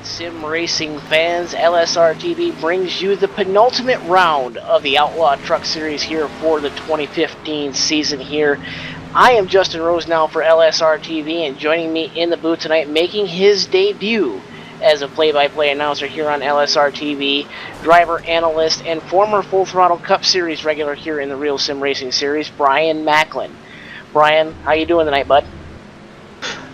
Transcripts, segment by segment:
Sim racing fans, LSRTV brings you the penultimate round of the Outlaw Truck Series here for the 2015 season here. I am Justin Rose now for LSRTV, and joining me in the booth tonight, making his debut as a play-by-play announcer here on LSRTV, driver, analyst, and former Full Throttle Cup Series regular here in the Real Sim Racing Series, Brian Macklin. Brian, how you doing tonight, bud?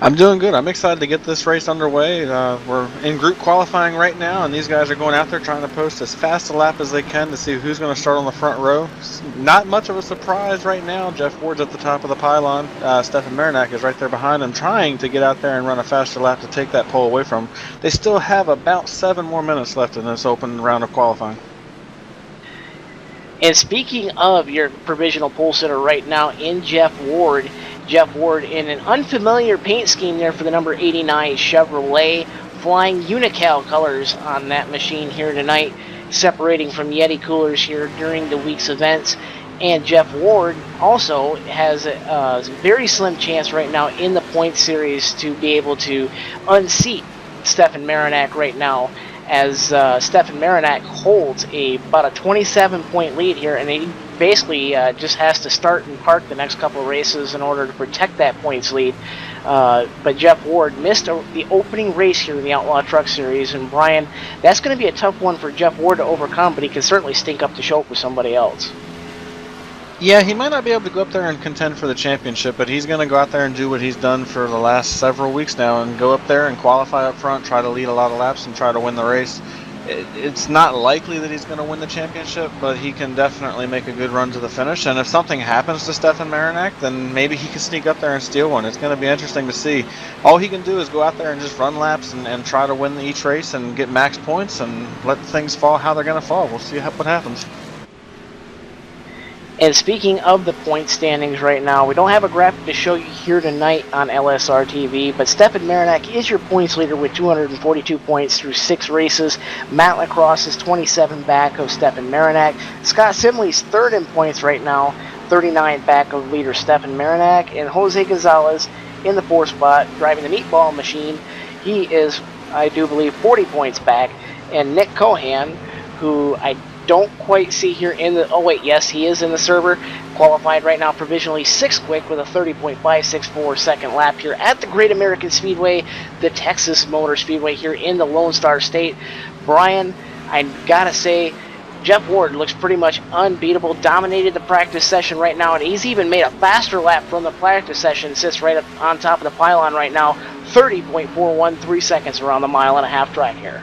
I'm doing good. I'm excited to get this race underway. We're in group qualifying right now, and these guys are going out there trying to post as fast a lap as they can to see who's going to start on the front row. It's not much of a surprise right now. Jeff Ward's at the top of the pylon. Stefan Marinak is right there behind him, trying to get out there and run a faster lap to take that pole away from him. They still have about 7 more minutes left in this open round of qualifying. And speaking of your provisional pole sitter right now in Jeff Ward in an unfamiliar paint scheme there for the number 89 Chevrolet, flying Unical colors on that machine here tonight, separating from Yeti coolers here during the week's events. And Jeff Ward also has a very slim chance right now in the point series to be able to unseat Stefan Marinak right now, as Stefan Marinak holds about a 27-point lead here, and he basically just has to start and park the next couple of races in order to protect that points lead. But Jeff Ward missed the opening race here in the Outlaw Truck Series, and Brian, that's going to be a tough one for Jeff Ward to overcome, but he can certainly stink up the show with somebody else. Yeah, he might not be able to go up there and contend for the championship, but he's going to go out there and do what he's done for the last several weeks now and go up there and qualify up front, try to lead a lot of laps and try to win the race. It's not likely that he's going to win the championship, but he can definitely make a good run to the finish. And if something happens to Stefan Marinak, then maybe he can sneak up there and steal one. It's going to be interesting to see. All he can do is go out there and just run laps and try to win each race and get max points and let things fall how they're going to fall. We'll see what happens. And speaking of the point standings right now, we don't have a graphic to show you here tonight on LSRTV, but Stefan Marinak is your points leader with 242 points through 6 races. Matt Lacrosse is 27 back of Stefan Marinak. Scott Simley's third in points right now, 39 back of leader Stefan Marinak. And Jose Gonzalez in the 4th spot, driving the meatball machine. He is, I do believe, 40 points back. And Nick Cohan, who I don't quite see here in the, oh wait, yes, he is in the server, qualified right now provisionally 6th quick with a 30.564 second lap here at the Great American Speedway, the Texas Motor Speedway here in the Lone Star State. Brian, I gotta say, Jeff Ward looks pretty much unbeatable, dominated the practice session right now, and he's even made a faster lap from the practice session, sits right up on top of the pylon right now, 30.413 seconds around the 1.5-mile track here.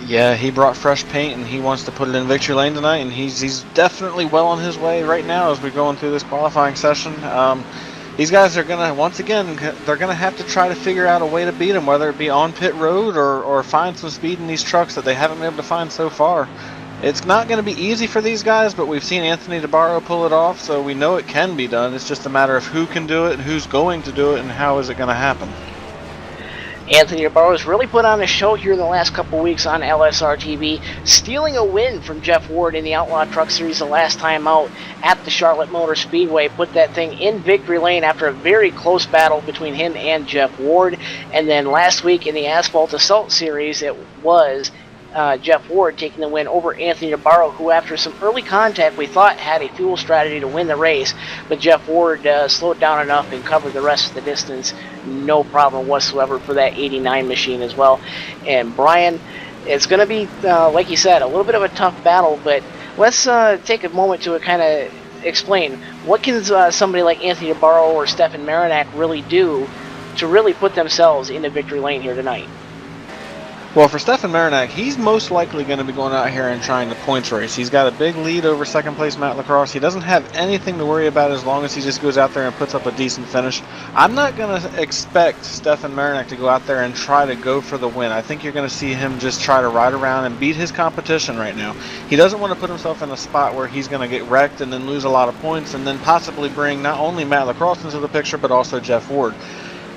Yeah, he brought fresh paint and he wants to put it in victory lane tonight, and he's definitely well on his way right now as we're going through this qualifying session. These guys are gonna, once again, they're gonna have to try to figure out a way to beat him, whether it be on pit road or find some speed in these trucks that they haven't been able to find so far. It's not going to be easy for these guys, but we've seen Anthony DeBarro pull it off, so we know it can be done. It's just a matter of who can do it and who's going to do it and how is it going to happen. Anthony DeBarro has really put on a show here in the last couple weeks on LSRTV, stealing a win from Jeff Ward in the Outlaw Truck Series the last time out at the Charlotte Motor Speedway. Put that thing in victory lane after a very close battle between him and Jeff Ward. And then last week in the Asphalt Assault Series, it was Jeff Ward taking the win over Anthony DeBarro, who after some early contact we thought had a fuel strategy to win the race, but Jeff Ward slowed down enough and covered the rest of the distance, no problem whatsoever for that 89 machine as well. And Brian, it's going to be, like you said, a little bit of a tough battle, but let's take a moment to kind of explain what can somebody like Anthony DeBarro or Stefan Marinak really do to really put themselves in the victory lane here tonight. Well, for Stefan Marinak, he's most likely going to be going out here and trying the points race. He's got a big lead over second place Matt Lacrosse. He doesn't have anything to worry about as long as he just goes out there and puts up a decent finish. I'm not going to expect Stefan Marinak to go out there and try to go for the win. I think you're going to see him just try to ride around and beat his competition right now. He doesn't want to put himself in a spot where he's going to get wrecked and then lose a lot of points and then possibly bring not only Matt Lacrosse into the picture but also Jeff Ward.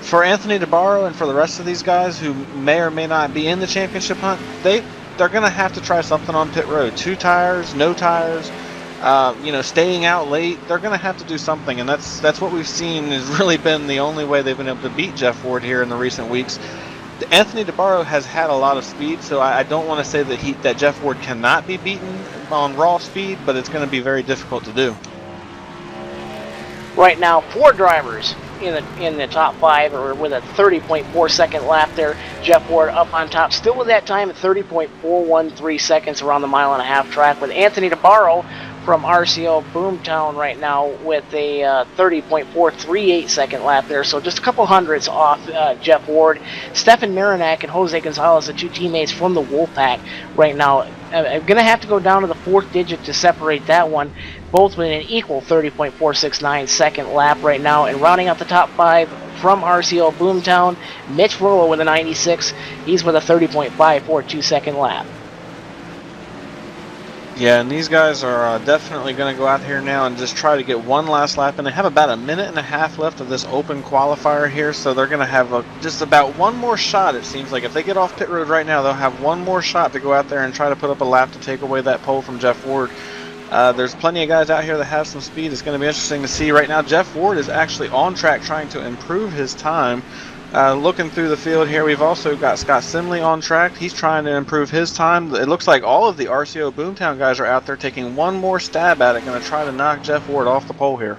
For Anthony DeBarro and for the rest of these guys who may or may not be in the championship hunt, they're going to have to try something on pit road. 2 tires, no tires, staying out late. They're going to have to do something, and that's what we've seen has really been the only way they've been able to beat Jeff Ward here in the recent weeks. Anthony DeBarro has had a lot of speed, so I don't want to say that Jeff Ward cannot be beaten on raw speed, but it's going to be very difficult to do. Right now, 4 drivers in the top 5 or with a 30.4 second lap there. Jeff Ward up on top, still with that time at 30.413 seconds around the mile-and-a-half track, with Anthony DeBarro from RCO Boomtown right now with a 30.438 second lap there, so just a couple hundredths off Jeff Ward. Stefan Marinak and Jose Gonzalez, the 2 teammates from the Wolfpack right now. I'm going to have to go down to the 4th digit to separate that one, both with an equal 30.469 second lap right now. And rounding out the top 5 from RCO Boomtown, Mitch Rollo with a 96. He's with a 30.542 second lap. Yeah, and these guys are definitely going to go out here now and just try to get one last lap, and they have about a minute and a half left of this open qualifier here, so they're going to have just about one more shot, it seems like. If they get off pit road right now, they'll have one more shot to go out there and try to put up a lap to take away that pole from Jeff Ward. There's plenty of guys out here that have some speed. It's going to be interesting to see. Right now, Jeff Ward is actually on track trying to improve his time. Looking through the field here, we've also got Scott Simley on track. He's trying to improve his time. It looks like all of the RCO Boomtown guys are out there taking one more stab at it, going to try to knock Jeff Ward off the pole here.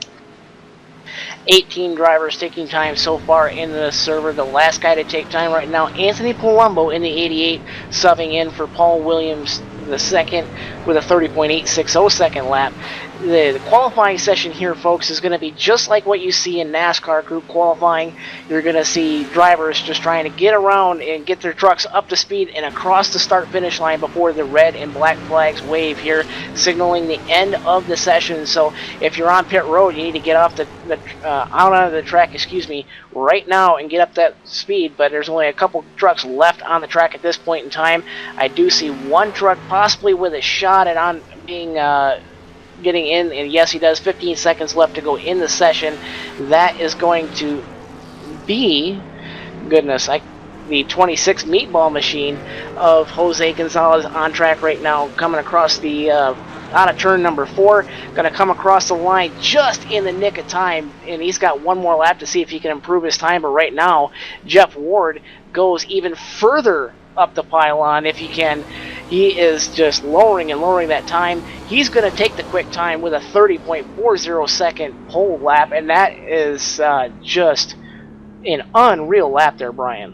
18 drivers taking time so far in the server. The last guy to take time right now, Anthony Palumbo in the 88, subbing in for Paul Williams the second with a 30.860 second lap. The qualifying session here, folks, is going to be just like what you see in NASCAR group qualifying. You're going to see drivers just trying to get around and get their trucks up to speed and across the start-finish line before the red and black flags wave here, signaling the end of the session. So if you're on pit road, you need to get off out onto the track, right now and get up that speed. But there's only a couple trucks left on the track at this point in time. I do see one truck possibly with a shot at getting in, and yes, he does. 15 seconds left to go in the session. That is going to be, the 26 meatball machine of Jose Gonzalez on track right now, coming across the out of turn number 4, going to come across the line just in the nick of time, and he's got one more lap to see if he can improve his time. But right now, Jeff Ward goes even further up the pylon if he can. He is just lowering and lowering that time. He's going to take the quick time with a 30.40 second pole lap, and that is just an unreal lap there, Brian.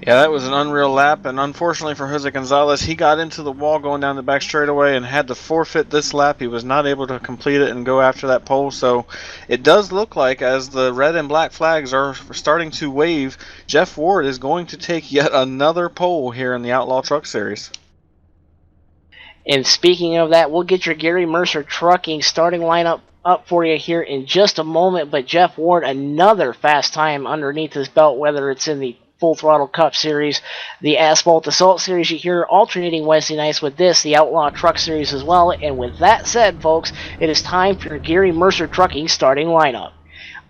Yeah, that was an unreal lap, and unfortunately for Jose Gonzalez, he got into the wall going down the back straightaway and had to forfeit this lap. He was not able to complete it and go after that pole, so it does look like, as the red and black flags are starting to wave, Jeff Ward is going to take yet another pole here in the Outlaw Truck Series. And speaking of that, we'll get your Gary Mercer Trucking starting lineup up for you here in just a moment, but Jeff Ward, another fast time underneath his belt, whether it's in the Full Throttle Cup Series, the Asphalt Assault Series. You hear alternating Wednesday nights with this, the Outlaw Truck Series as well. And with that said, folks, it is time for your Gary Mercer Trucking starting lineup.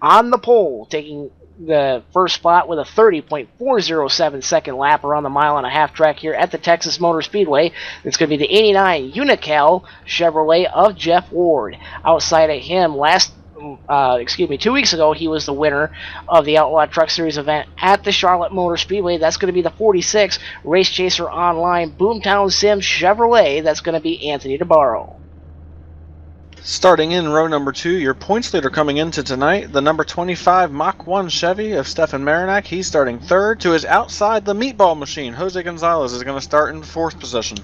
On the pole, taking the first spot with a 30.407 second lap around the mile-and-a-half track here at the Texas Motor Speedway. It's going to be the 89 Unical Chevrolet of Jeff Ward. Outside of him, 2 weeks ago, he was the winner of the Outlaw Truck Series event at the Charlotte Motor Speedway. That's going to be the 46 Race Chaser Online Boomtown Sim Chevrolet. That's going to be Anthony DeBarro. Starting in row number 2, your points leader coming into tonight, the number 25 Mach 1 Chevy of Stefan Marinak. He's starting third. To his outside, the meatball machine, Jose Gonzalez, is going to start in 4th position.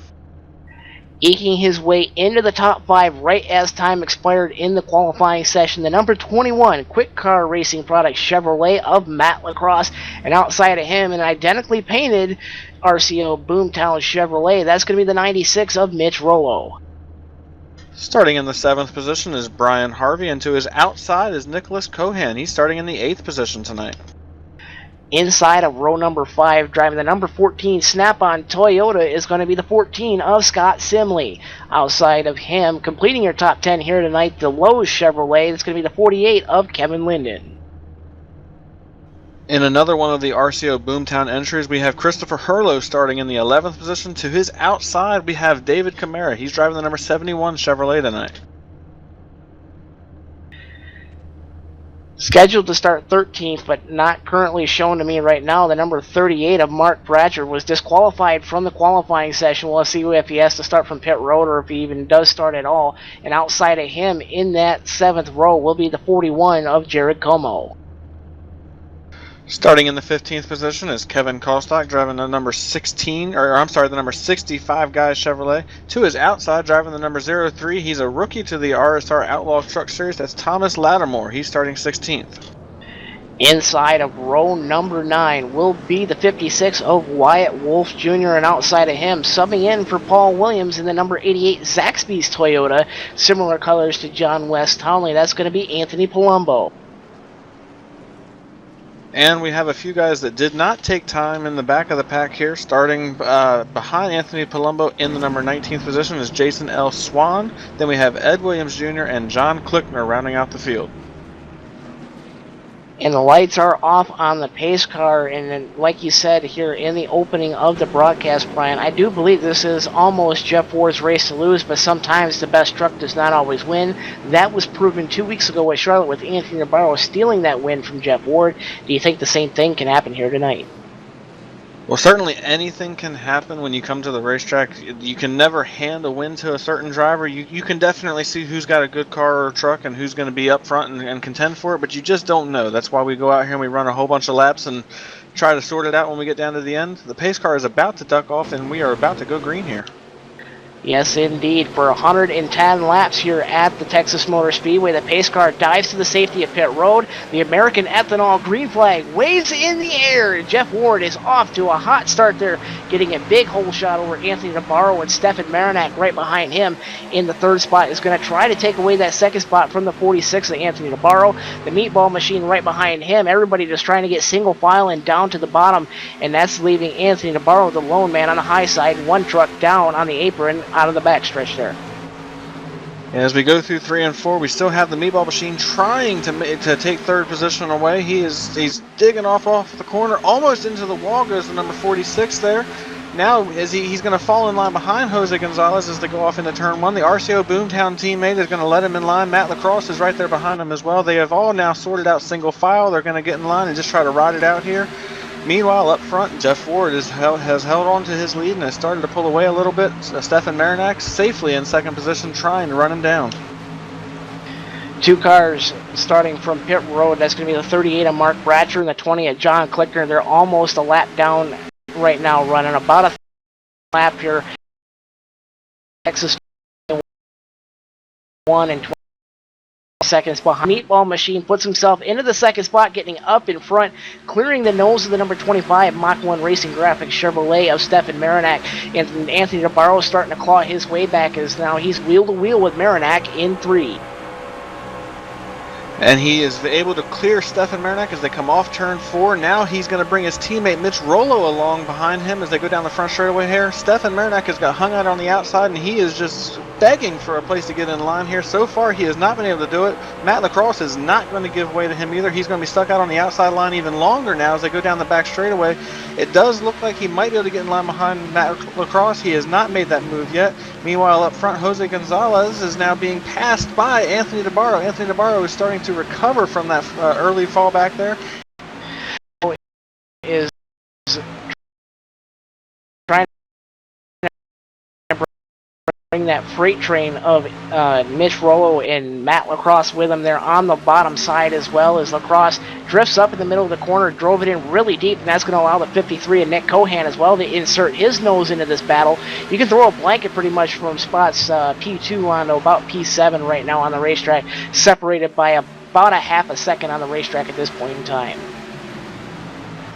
Eking his way into the top 5 right as time expired in the qualifying session, the number 21 Quick Car Racing Products Chevrolet of Matt Lacrosse, and outside of him, an identically painted RCO Boomtown Chevrolet. That's going to be the 96 of Mitch Rollo. Starting in the 7th position is Brian Harvey, and to his outside is Nicholas Cohan. He's starting in the 8th position tonight. Inside of row number 5, driving the number 14 Snap-on Toyota, is going to be the 14 of Scott Simley. Outside of him, completing your top 10 here tonight, the Lowe's Chevrolet, that's going to be the 48 of Kevin Linden. In another one of the RCO Boomtown entries, we have Christopher Hurlow starting in the 11th position. To his outside, we have David Camara. He's driving the number 71 Chevrolet tonight. Scheduled to start 13th, but not currently shown to me right now. The number 38 of Mark Bratcher was disqualified from the qualifying session. We'll see if he has to start from pit road or if he even does start at all. And outside of him, in that 7th row, will be the 41 of Jared Como. Starting in the 15th position is Kevin Kostock driving the number 16, or I'm sorry, the number 65 Guys Chevrolet. To his outside, driving the number 03, he's a rookie to the RSR Outlaw Truck Series. That's Thomas Lattimore. He's starting 16th. Inside of row number 9 will be the 56 of Wyatt Wolf Jr. and outside of him, subbing in for Paul Williams in the number 88 Zaxby's Toyota, similar colors to John West Townley. That's going to be Anthony Palumbo. And we have a few guys that did not take time in the back of the pack here. Starting behind Anthony Palumbo in the number 19th position is Jason L. Swan. Then we have Ed Williams Jr. and John Klickner rounding out the field. And the lights are off on the pace car, and then, like you said here in the opening of the broadcast, Brian, I do believe this is almost Jeff Ward's race to lose, but sometimes the best truck does not always win. That was proven 2 weeks ago at Charlotte with Anthony Navarro stealing that win from Jeff Ward. Do you think the same thing can happen here tonight? Well, certainly anything can happen when you come to the racetrack. You can never hand a win to a certain driver. You can definitely see who's got a good car or truck and who's going to be up front and contend for it, but you just don't know. That's why we go out here and we run a whole bunch of laps and try to sort it out when we get down to the end. The pace car is about to duck off, and we are about to go green here. Yes, indeed. For 110 laps here at the Texas Motor Speedway, the pace car dives to the safety of pit road. The American Ethanol green flag waves in the air. Jeff Ward is off to a hot start there, getting a big hole shot over Anthony Navarro, and Stefan Marinak right behind him in the 3rd spot is going to try to take away that 2nd spot from the 46 of Anthony Navarro. The meatball machine right behind him. Everybody just trying to get single file and down to the bottom, and that's leaving Anthony Navarro, the lone man on the high side, one truck down on the apron out of the backstretch there. As we go through 3 and 4, we still have the meatball machine trying to take 3rd position away. He's digging off the corner, almost into the wall goes the number 46 there. Now he's going to fall in line behind Jose Gonzalez as they go off into turn 1. The RCO Boomtown teammate is going to let him in line. Matt Lacrosse is right there behind him as well. They have all now sorted out single file. They're going to get in line and just try to ride it out here. Meanwhile, up front, Jeff Ward has held on to his lead and has started to pull away a little bit. Stefan Marinak safely in 2nd position, trying to run him down. 2 cars starting from pit road. That's going to be the 38 of Mark Bratcher and the 20 of John Klickner. They're almost a lap down right now, running about a lap here. Texas 1 and 20 seconds behind. Meatball machine puts himself into the 2nd spot, getting up in front, clearing the nose of the number 25 Mach 1 Racing Graphics Chevrolet of Stefan Marinak. And Anthony Navarro starting to claw his way back as now he's wheel to wheel with Marinak in 3. And he is able to clear Stefan Marinak as they come off turn 4. Now he's going to bring his teammate Mitch Rollo along behind him as they go down the front straightaway here. Stefan Marinak has got hung out on the outside, and he is just begging for a place to get in line here. So far, he has not been able to do it. Matt Lacrosse is not going to give way to him either. He's going to be stuck out on the outside line even longer now as they go down the back straightaway. It does look like he might be able to get in line behind Matt Lacrosse. He has not made that move yet. Meanwhile, up front, Jose Gonzalez is now being passed by Anthony Navarro. Anthony Navarro is starting to recover from that early fall back there. Is trying to bring that freight train of Mitch Rollo and Matt Lacrosse with him there on the bottom side, as well as Lacrosse drifts up in the middle of the corner, drove it in really deep, and that's going to allow the 53 and Nick Cohan as well to insert his nose into this battle. You can throw a blanket pretty much from spots P2 on to about P7 right now on the racetrack, separated by about a half a second on the racetrack at this point in time.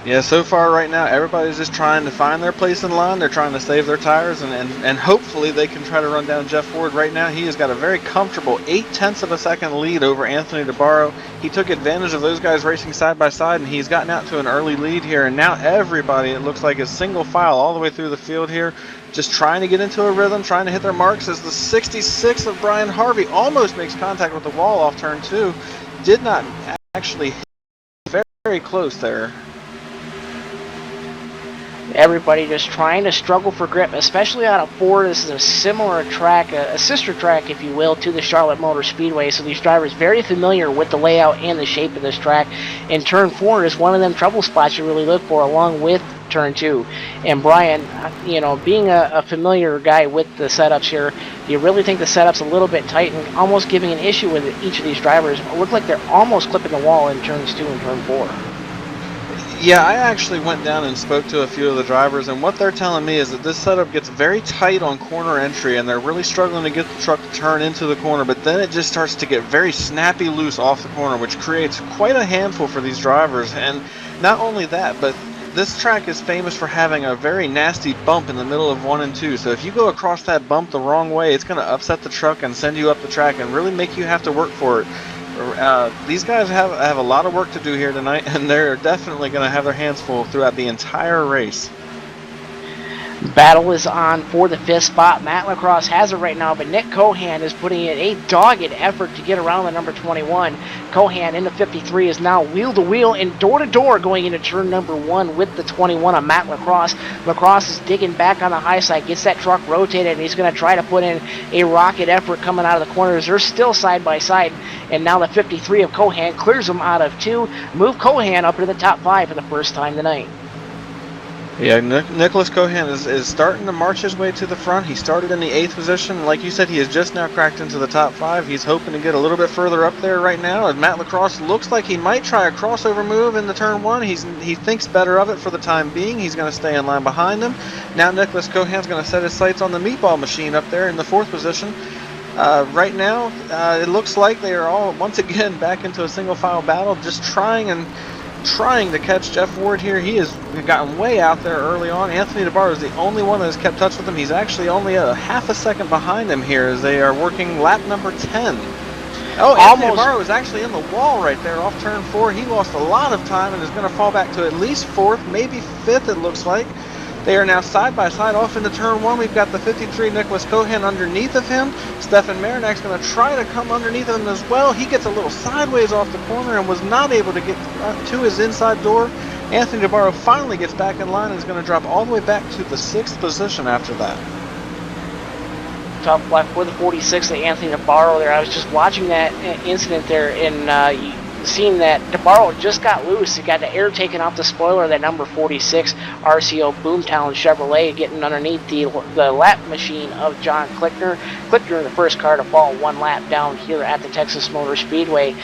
Yeah, so far right now, everybody's just trying to find their place in line. They're trying to save their tires, and hopefully they can try to run down Jeff Ward. Right now, he has got a very comfortable 0.8 of a second lead over Anthony Navarro. He took advantage of those guys racing side by side, and he's gotten out to an early lead here. And now everybody, it looks like, is single file all the way through the field here, just trying to get into a rhythm, trying to hit their marks as the 66 of Brian Harvey almost makes contact with the wall off turn 2. Did not actually hit, very, very close there. Everybody just trying to struggle for grip, especially out of 4. This is a similar track, a sister track, if you will, to the Charlotte Motor Speedway. So these drivers very familiar with the layout and the shape of this track. And turn 4 is one of them trouble spots you really look for, along with turn 2. And Brian, you know, being a familiar guy with the setups here, do you really think the setup's a little bit tight and almost giving an issue with each of these drivers? It look like they're almost clipping the wall in turns 2 and turn 4. Yeah, I actually went down and spoke to a few of the drivers, and what they're telling me is that this setup gets very tight on corner entry, and they're really struggling to get the truck to turn into the corner, but then it just starts to get very snappy loose off the corner, which creates quite a handful for these drivers. And not only that, but this track is famous for having a very nasty bump in the middle of 1 and 2, so if you go across that bump the wrong way, it's going to upset the truck and send you up the track and really make you have to work for it. These guys have a lot of work to do here tonight, and they're definitely going to have their hands full throughout the entire race. Battle is on for the 5th spot. Matt Lacrosse has it right now, but Nick Cohan is putting in a dogged effort to get around the number 21. Cohan in the 53 is now wheel to wheel and door to door going into turn number 1 with the 21 on Matt Lacrosse. Lacrosse is digging back on the high side, gets that truck rotated, and he's going to try to put in a rocket effort coming out of the corners. They're still side by side, and now the 53 of Cohan clears them out of 2. Move Cohan up into the top 5 for the first time tonight. Yeah, Nicholas Cohan is starting to march his way to the front. He started in the 8th position. Like you said, he has just now cracked into the top 5. He's hoping to get a little bit further up there right now. And Matt Lacrosse looks like he might try a crossover move in the turn 1. He thinks better of it for the time being. He's going to stay in line behind him. Now Nicholas Cohan's going to set his sights on the meatball machine up there in the 4th position. Right now, it looks like they are all once again back into a single file battle, just trying to catch Jeff Ward here. He has gotten way out there early on. Anthony DeBarro is the only one that has kept touch with him. He's actually only a half a second behind him here as they are working lap number 10. Oh, Anthony DeBarro is actually in the wall right there off turn 4. He lost a lot of time and is going to fall back to at least 4th, maybe 5th it looks like. They are now side by side off into turn 1. We've got the 53 Nicholas Cohan underneath of him. Stefan Marinak's going to try to come underneath of him as well. He gets a little sideways off the corner and was not able to get to his inside door. Anthony DeBarro finally gets back in line and is going to drop all the way back to the 6th position after that. Top left for the 46 of Anthony DeBarro there. I was just watching that incident there, and seeing that DeBarro just got loose. He got the air taken off the spoiler of that number 46 RCO Boomtown Chevrolet, getting underneath the lap machine of John Klickner. Klickner, the first car to fall 1 lap down here at the Texas Motor Speedway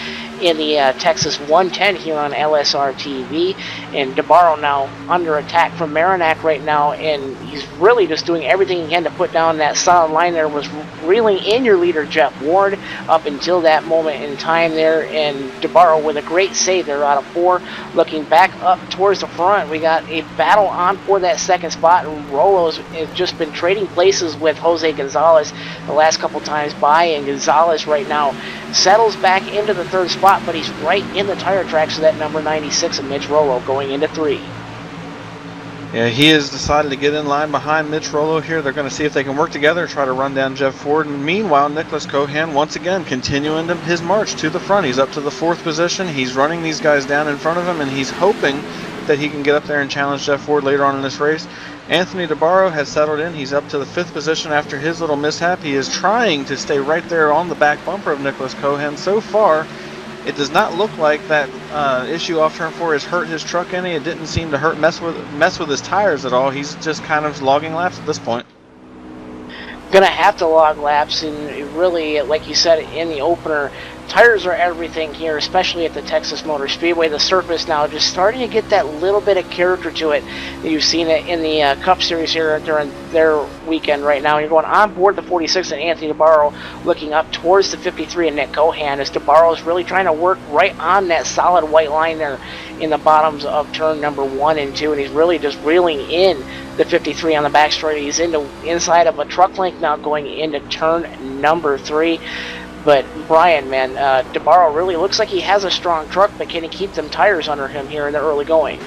in the Texas 110 here on LSRTV. And DeBarro now under attack from Marinac right now, and he's really just doing everything he can to put down that solid line there. Was reeling in your leader Jeff Ward up until that moment in time there, and DeBarro with a great save there out of 4. Looking back up towards the front, we got a battle on for that 2nd spot, and Rolo's has just been trading places with Jose Gonzalez the last couple times by, and Gonzalez right now settles back into the 3rd spot, but he's right in the tire tracks of that number 96 of Mitch Rolo going into 3. Yeah, he has decided to get in line behind Mitch Rolo here. They're going to see if they can work together and try to run down Jeff Ford. And meanwhile, Nicholas Cohan once again continuing his march to the front. He's up to the 4th position. He's running these guys down in front of him, and he's hoping that he can get up there and challenge Jeff Ford later on in this race. Anthony DeBarro has settled in. He's up to the 5th position after his little mishap. He is trying to stay right there on the back bumper of Nicholas Cohan. So far, it does not look like that issue off turn 4 has hurt his truck any. It didn't seem to mess with his tires at all. He's just kind of logging laps at this point. Gonna have to log laps, and really, like you said in the opener, tires are everything here, especially at the Texas Motor Speedway. The surface now just starting to get that little bit of character to it. You've seen it in the Cup Series here during their weekend right now. You're going on board the 46 and Anthony DeBarro, looking up towards the 53 and Nick Cohan, as DeBarro is really trying to work right on that solid white line there in the bottoms of turn number 1 and 2, and he's really just reeling in the 53 on the back straight. He's inside of a truck length now going into turn number 3. But Brian, man, DeBarro really looks like he has a strong truck, but can he keep them tires under him here in the early going?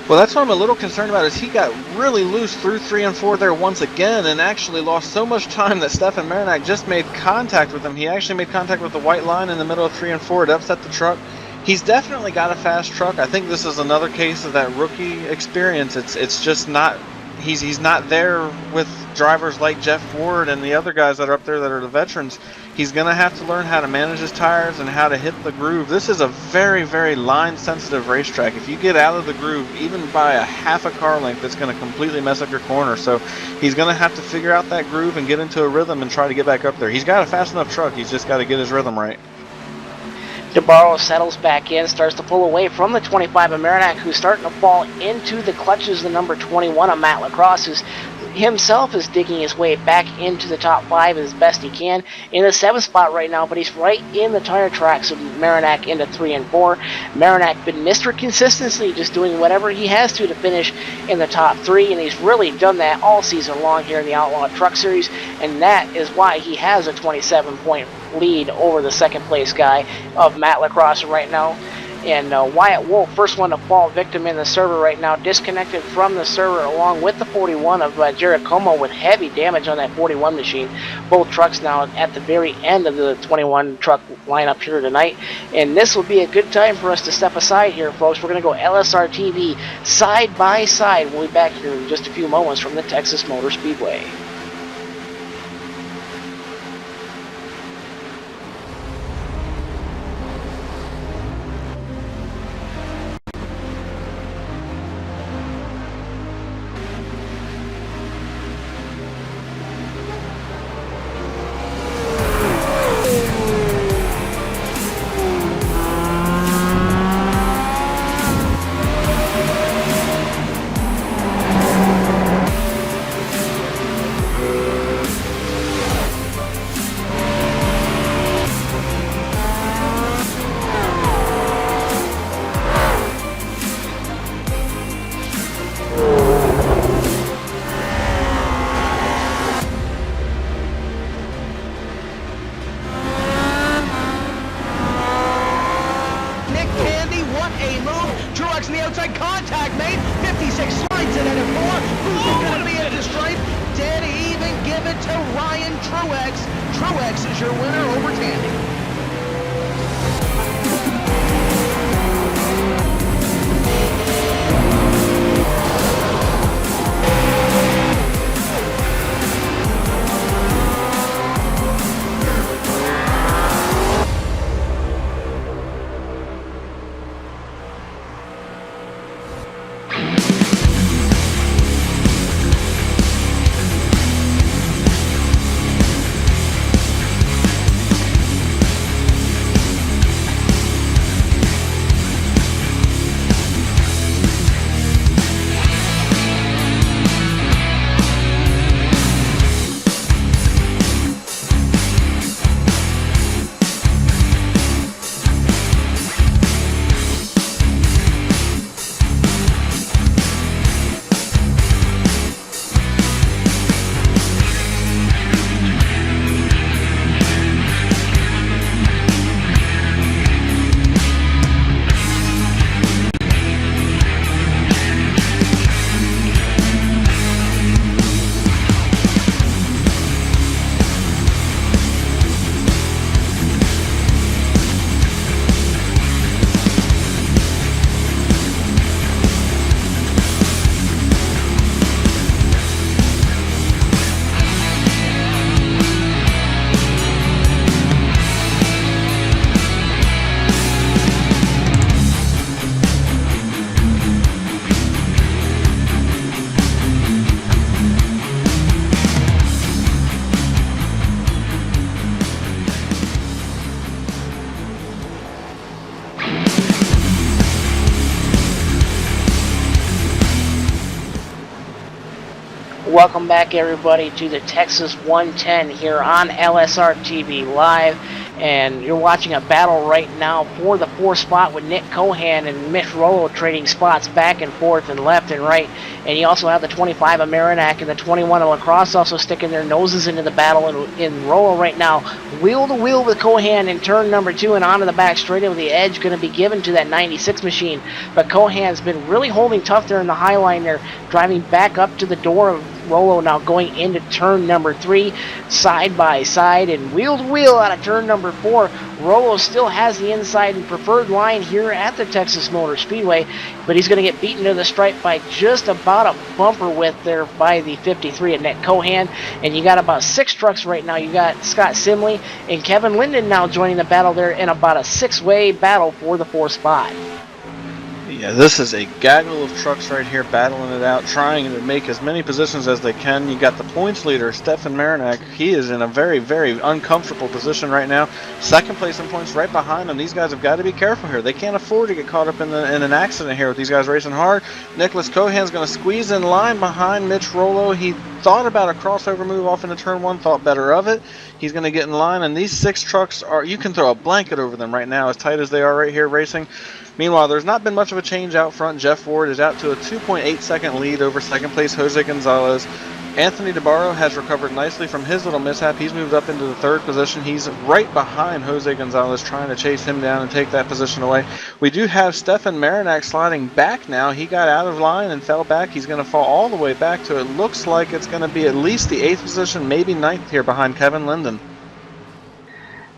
Well, that's what I'm a little concerned about, is he got really loose through 3 and 4 there once again and actually lost so much time that Stefan Marinac just made contact with him. He actually made contact with the white line in the middle of 3 and 4. It upset the truck. He's definitely got a fast truck. I think this is another case of that rookie experience. It's just not, he's not there with drivers like Jeff Ward and the other guys that are up there that are the veterans. He's going to have to learn how to manage his tires and how to hit the groove. This is a very, very line-sensitive racetrack. If you get out of the groove, even by a half a car length, it's going to completely mess up your corner. So he's going to have to figure out that groove and get into a rhythm and try to get back up there. He's got a fast enough truck. He's just got to get his rhythm right. DeBarro settles back in, starts to pull away from the 25 of Marinac, who's starting to fall into the clutches. The number 21 of Matt Lacrosse, who's himself is digging his way back into the top 5 as best he can. In the 7th spot right now, but he's right in the tire tracks of Marinac into 3 and 4. Marinac been Mr. Consistency, just doing whatever he has to finish in the top 3, and he's really done that all season long here in the Outlaw Truck Series, and that is why he has a 27-point lead over the second place guy of Matt Lacrosse right now. And Wyatt Wolf, first one to fall victim in the server right now, disconnected from the server along with the 41 of Jared Como with heavy damage on that 41 machine. Both trucks now at the very end of the 21 truck lineup here tonight. And this will be a good time for us to step aside here, folks. We're going to go LSRTV side by side. We'll be back here in just a few moments from the Texas Motor Speedway. Welcome back, everybody, to the Texas 110 here on LSRTV Live. And you're watching a battle right now for the 4th spot with Nick Cohan and Mitch Rollo trading spots back and forth and left and right. And you also have the 25 of Marinac and the 21 of Lacrosse also sticking their noses into the battle. And in Rollo right now, wheel to wheel with Cohan in turn number 2 and onto the back straight with the edge going to be given to that 96 machine. But Cohan's been really holding tough there in the high line there, driving back up to the door of Rollo now going into turn number 3, side by side and wheel to wheel out of turn number 4. Rollo still has the inside and preferred line here at the Texas Motor Speedway, but he's going to get beaten to the stripe by just about a bumper width there by the 53 at Nick Cohan. And you got about 6 trucks right now. You got Scott Simley and Kevin Linden now joining the battle there in about a 6-way battle for the 4th spot. Yeah, this is a gaggle of trucks right here battling it out, trying to make as many positions as they can. You got the points leader, Stefan Marinak. He is in a very, very uncomfortable position right now. Second place in points right behind him. These guys have got to be careful here. They can't afford to get caught up in an accident here with these guys racing hard. Nicholas Cohan's going to squeeze in line behind Mitch Rollo. He thought about a crossover move off into turn 1, thought better of it. He's going to get in line, and these 6 trucks are, you can throw a blanket over them right now, as tight as they are right here racing. Meanwhile, there's not been much of a change out front. Jeff Ward is out to a 2.8 second lead over second place Jose Gonzalez. Anthony DeBarro has recovered nicely from his little mishap. He's moved up into the 3rd position. He's right behind Jose Gonzalez, trying to chase him down and take that position away. We do have Stefan Marinak sliding back now. He got out of line and fell back. He's going to fall all the way back to, it looks like it's going to be at least the 8th position, maybe 9th here behind Kevin Linden.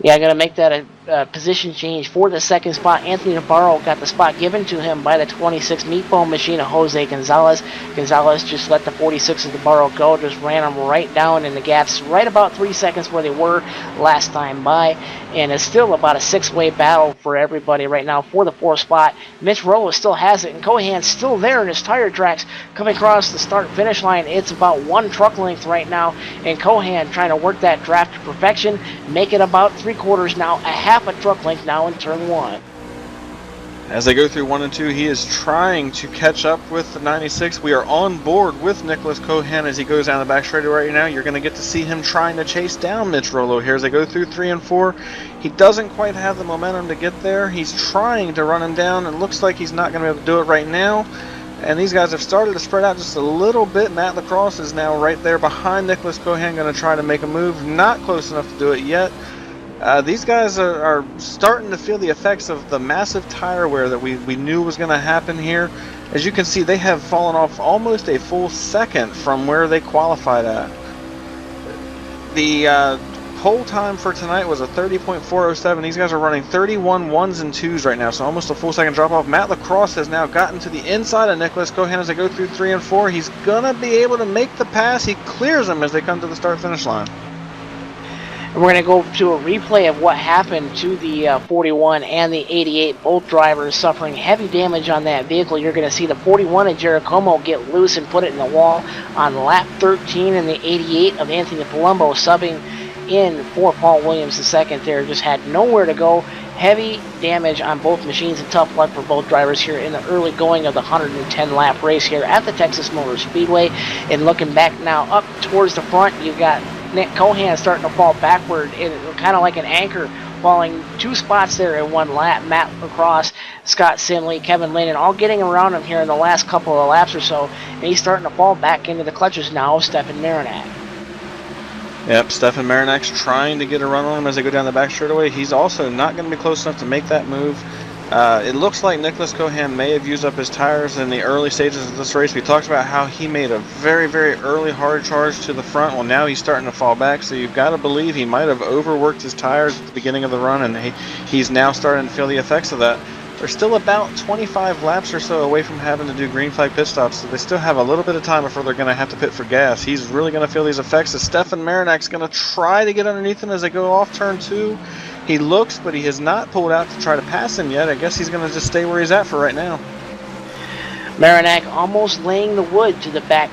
Yeah, I got to make that a position change for the 2nd spot. Anthony Navarro got the spot given to him by the 26 meatball machine of Jose Gonzalez. Gonzalez just let the 46 of Navarro go, just ran them right down in the gaps, right about 3 seconds where they were last time by. And it's still about a 6-way battle for everybody right now for the 4th spot. Mitch Rollo still has it, and Cohan's still there in his tire tracks coming across the start-finish line. It's about 1 truck length right now, and Cohan trying to work that draft to perfection, make it about 3/4 now, a half a truck length now in turn 1. As they go through 1 and 2, he is trying to catch up with the 96. We are on board with Nicholas Cohan as he goes down the back straightaway right now. You're going to get to see him trying to chase down Mitch Rollo here as they go through 3 and 4. He doesn't quite have the momentum to get there. He's trying to run him down. It looks like he's not going to be able to do it right now. And these guys have started to spread out just a little bit. Matt Lacrosse is now right there behind Nicholas Cohan, going to try to make a move. Not close enough to do it yet. These guys are starting to feel the effects of the massive tire wear that we knew was going to happen here. As you can see, they have fallen off almost a full second from where they qualified at. The pole time for tonight was a 30.407. These guys are running 31 1s and 2s right now, so almost a full second drop off. Matt Lacrosse has now gotten to the inside of Nicholas Cohan as they go through 3 and 4. He's going to be able to make the pass. He clears them as they come to the start-finish line. And we're going to go to a replay of what happened to the 41 and the 88, both drivers suffering heavy damage on that vehicle. You're going to see the 41 of Jericomo get loose and put it in the wall on lap 13, and the 88 of Anthony Palumbo subbing in for Paul Williams II there. Just had nowhere to go. Heavy damage on both machines, and tough luck for both drivers here in the early going of the 110 lap race here at the Texas Motor Speedway. And looking back now up towards the front, you've got Nick Cohan starting to fall backward, kind of like an anchor, falling 2 spots there in 1 lap. Matt Lacrosse, Scott Simley, Kevin Linden, all getting around him here in the last couple of laps or so, and he's starting to fall back into the clutches now of Stefan Marinak. Yep, Stefan Marinak's trying to get a run on him as they go down the back straightaway. He's also not going to be close enough to make that move. It looks like Nicholas Cohan may have used up his tires in the early stages of this race. We talked about how he made a very, very early hard charge to the front. Well, now he's starting to fall back, so you've got to believe he might have overworked his tires at the beginning of the run, and he's now starting to feel the effects of that. They're still about 25 laps or so away from having to do green flag pit stops, so they still have a little bit of time before they're going to have to pit for gas. He's really going to feel these effects as Stefan Marinak's going to try to get underneath him as they go off turn 2. He looks, but he has not pulled out to try to pass him yet. I guess he's going to just stay where he's at for right now. Marinak almost laying the wood to the back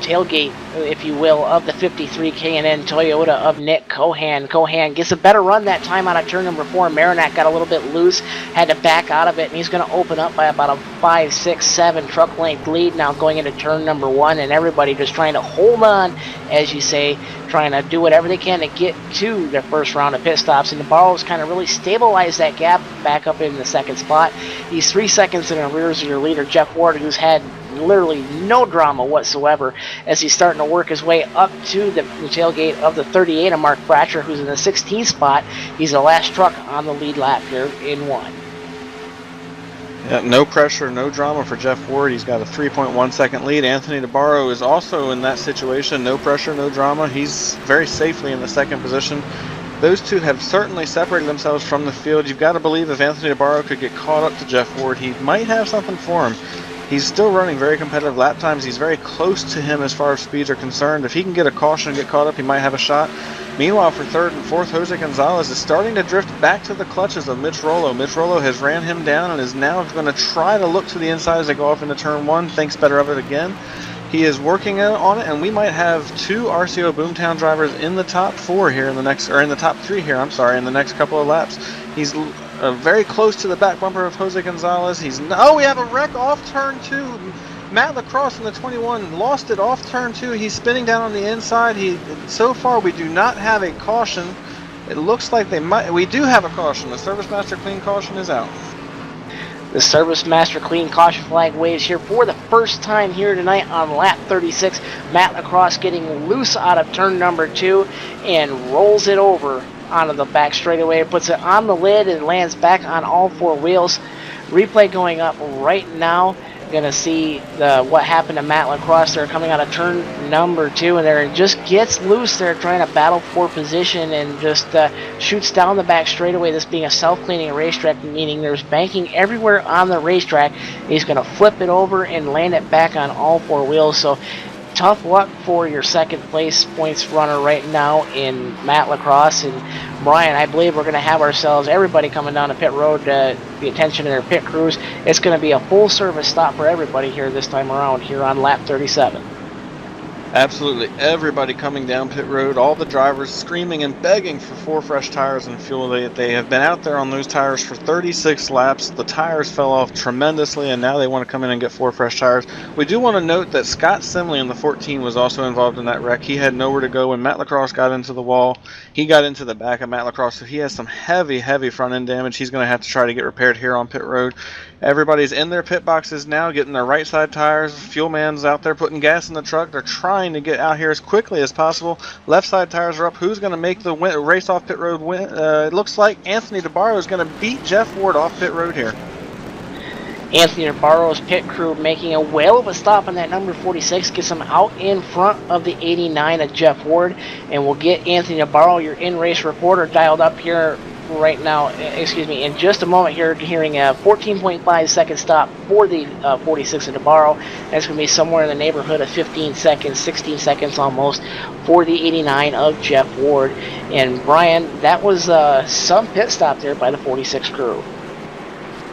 tailgate, if you will, of the 53 K&N Toyota of Nick Cohan. Cohan gets a better run that time out of turn number 4. Marinak got a little bit loose, had to back out of it, and he's going to open up by about a 5, 6, 7 truck length lead now going into turn number 1, and everybody just trying to hold on, as you say, trying to do whatever they can to get to their first round of pit stops. And Navarro's kind of really stabilized that gap back up in the 2nd spot. He's 3 seconds in arrears of your leader, Jeff Ward, who's had literally no drama whatsoever as he's starting to work his way up to the tailgate of the 38 of Mark Fratcher, who's in the 16th spot. He's the last truck on the lead lap here in 1. Yeah, no pressure, no drama for Jeff Ward. He's got a 3.1 second lead. Anthony DeBarro is also in that situation. No pressure, no drama. He's very safely in the second position. Those two have certainly separated themselves from the field. You've got to believe if Anthony DeBarro could get caught up to Jeff Ward, he might have something for him. He's still running very competitive lap times. He's very close to him as far as speeds are concerned. If he can get a caution and get caught up, he might have a shot. Meanwhile, for third and fourth, Jose Gonzalez is starting to drift back to the clutches of Mitch Rollo. Mitch Rollo has ran him down and is now going to try to look to the inside as they go off into turn one. Thinks better of it again. He is working on it, and we might have two RCO Boomtown drivers in the top four here in the next, or in the top three here, I'm sorry, in the next couple of laps. He's very close to the back bumper of Jose Gonzalez. Oh, we have a wreck off turn two. Matt Lacrosse in the 21 lost it off turn two. He's spinning down on the inside. So far, we do not have a caution. It looks like we do have a caution. The Service Master Clean caution is out. The Service Master Clean caution flag waves here for the first time here tonight on lap 36. Matt Lacrosse getting loose out of turn number 2 and rolls it over onto the back straightaway. Puts it on the lid and lands back on all four wheels. Replay going up right now. Going to see what happened to Matt Lacrosse there coming out of turn number 2, and there just gets loose there trying to battle for position and just shoots down the back straightaway. This being a self-cleaning racetrack, meaning there's banking everywhere on the racetrack. He's going to flip it over and land it back on all four wheels. So tough luck for your second place points runner right now in Matt Lacrosse. And Brian, I believe we're going to have ourselves, everybody coming down to pit road, the attention of their pit crews. It's going to be a full service stop for everybody here this time around here on lap 37. Absolutely everybody coming down pit road, all the drivers screaming and begging for 4 fresh tires and fuel. They have been out there on those tires for 36 laps. The tires fell off tremendously, and now they want to come in and get 4 fresh tires. We do want to note that Scott Simley in the 14 was also involved in that wreck. He had nowhere to go when Matt Lacrosse got into the wall. He got into the back of Matt Lacrosse, so he has some heavy front end damage. He's going to have to try to get repaired here on pit road. Everybody's in their pit boxes now, getting their right side tires. Fuel man's out there putting gas in the truck. They're trying to get out here as quickly as possible. Left side tires are up. Who's going to make the race off pit road win? It looks like Anthony DeBarro is going to beat Jeff Ward off pit road here. Anthony DeBarro's pit crew making a whale of a stop on that number 46, gets him out in front of the 89 of Jeff Ward, and we'll get Anthony DeBarro, your in-race reporter, dialed up here right now, in just a moment here, hearing a 14.5 second stop for the 46 of DeBarro. That's going to be somewhere in the neighborhood of 15 seconds, 16 seconds almost, for the 89 of Jeff Ward. And Brian, that was some pit stop there by the 46 crew.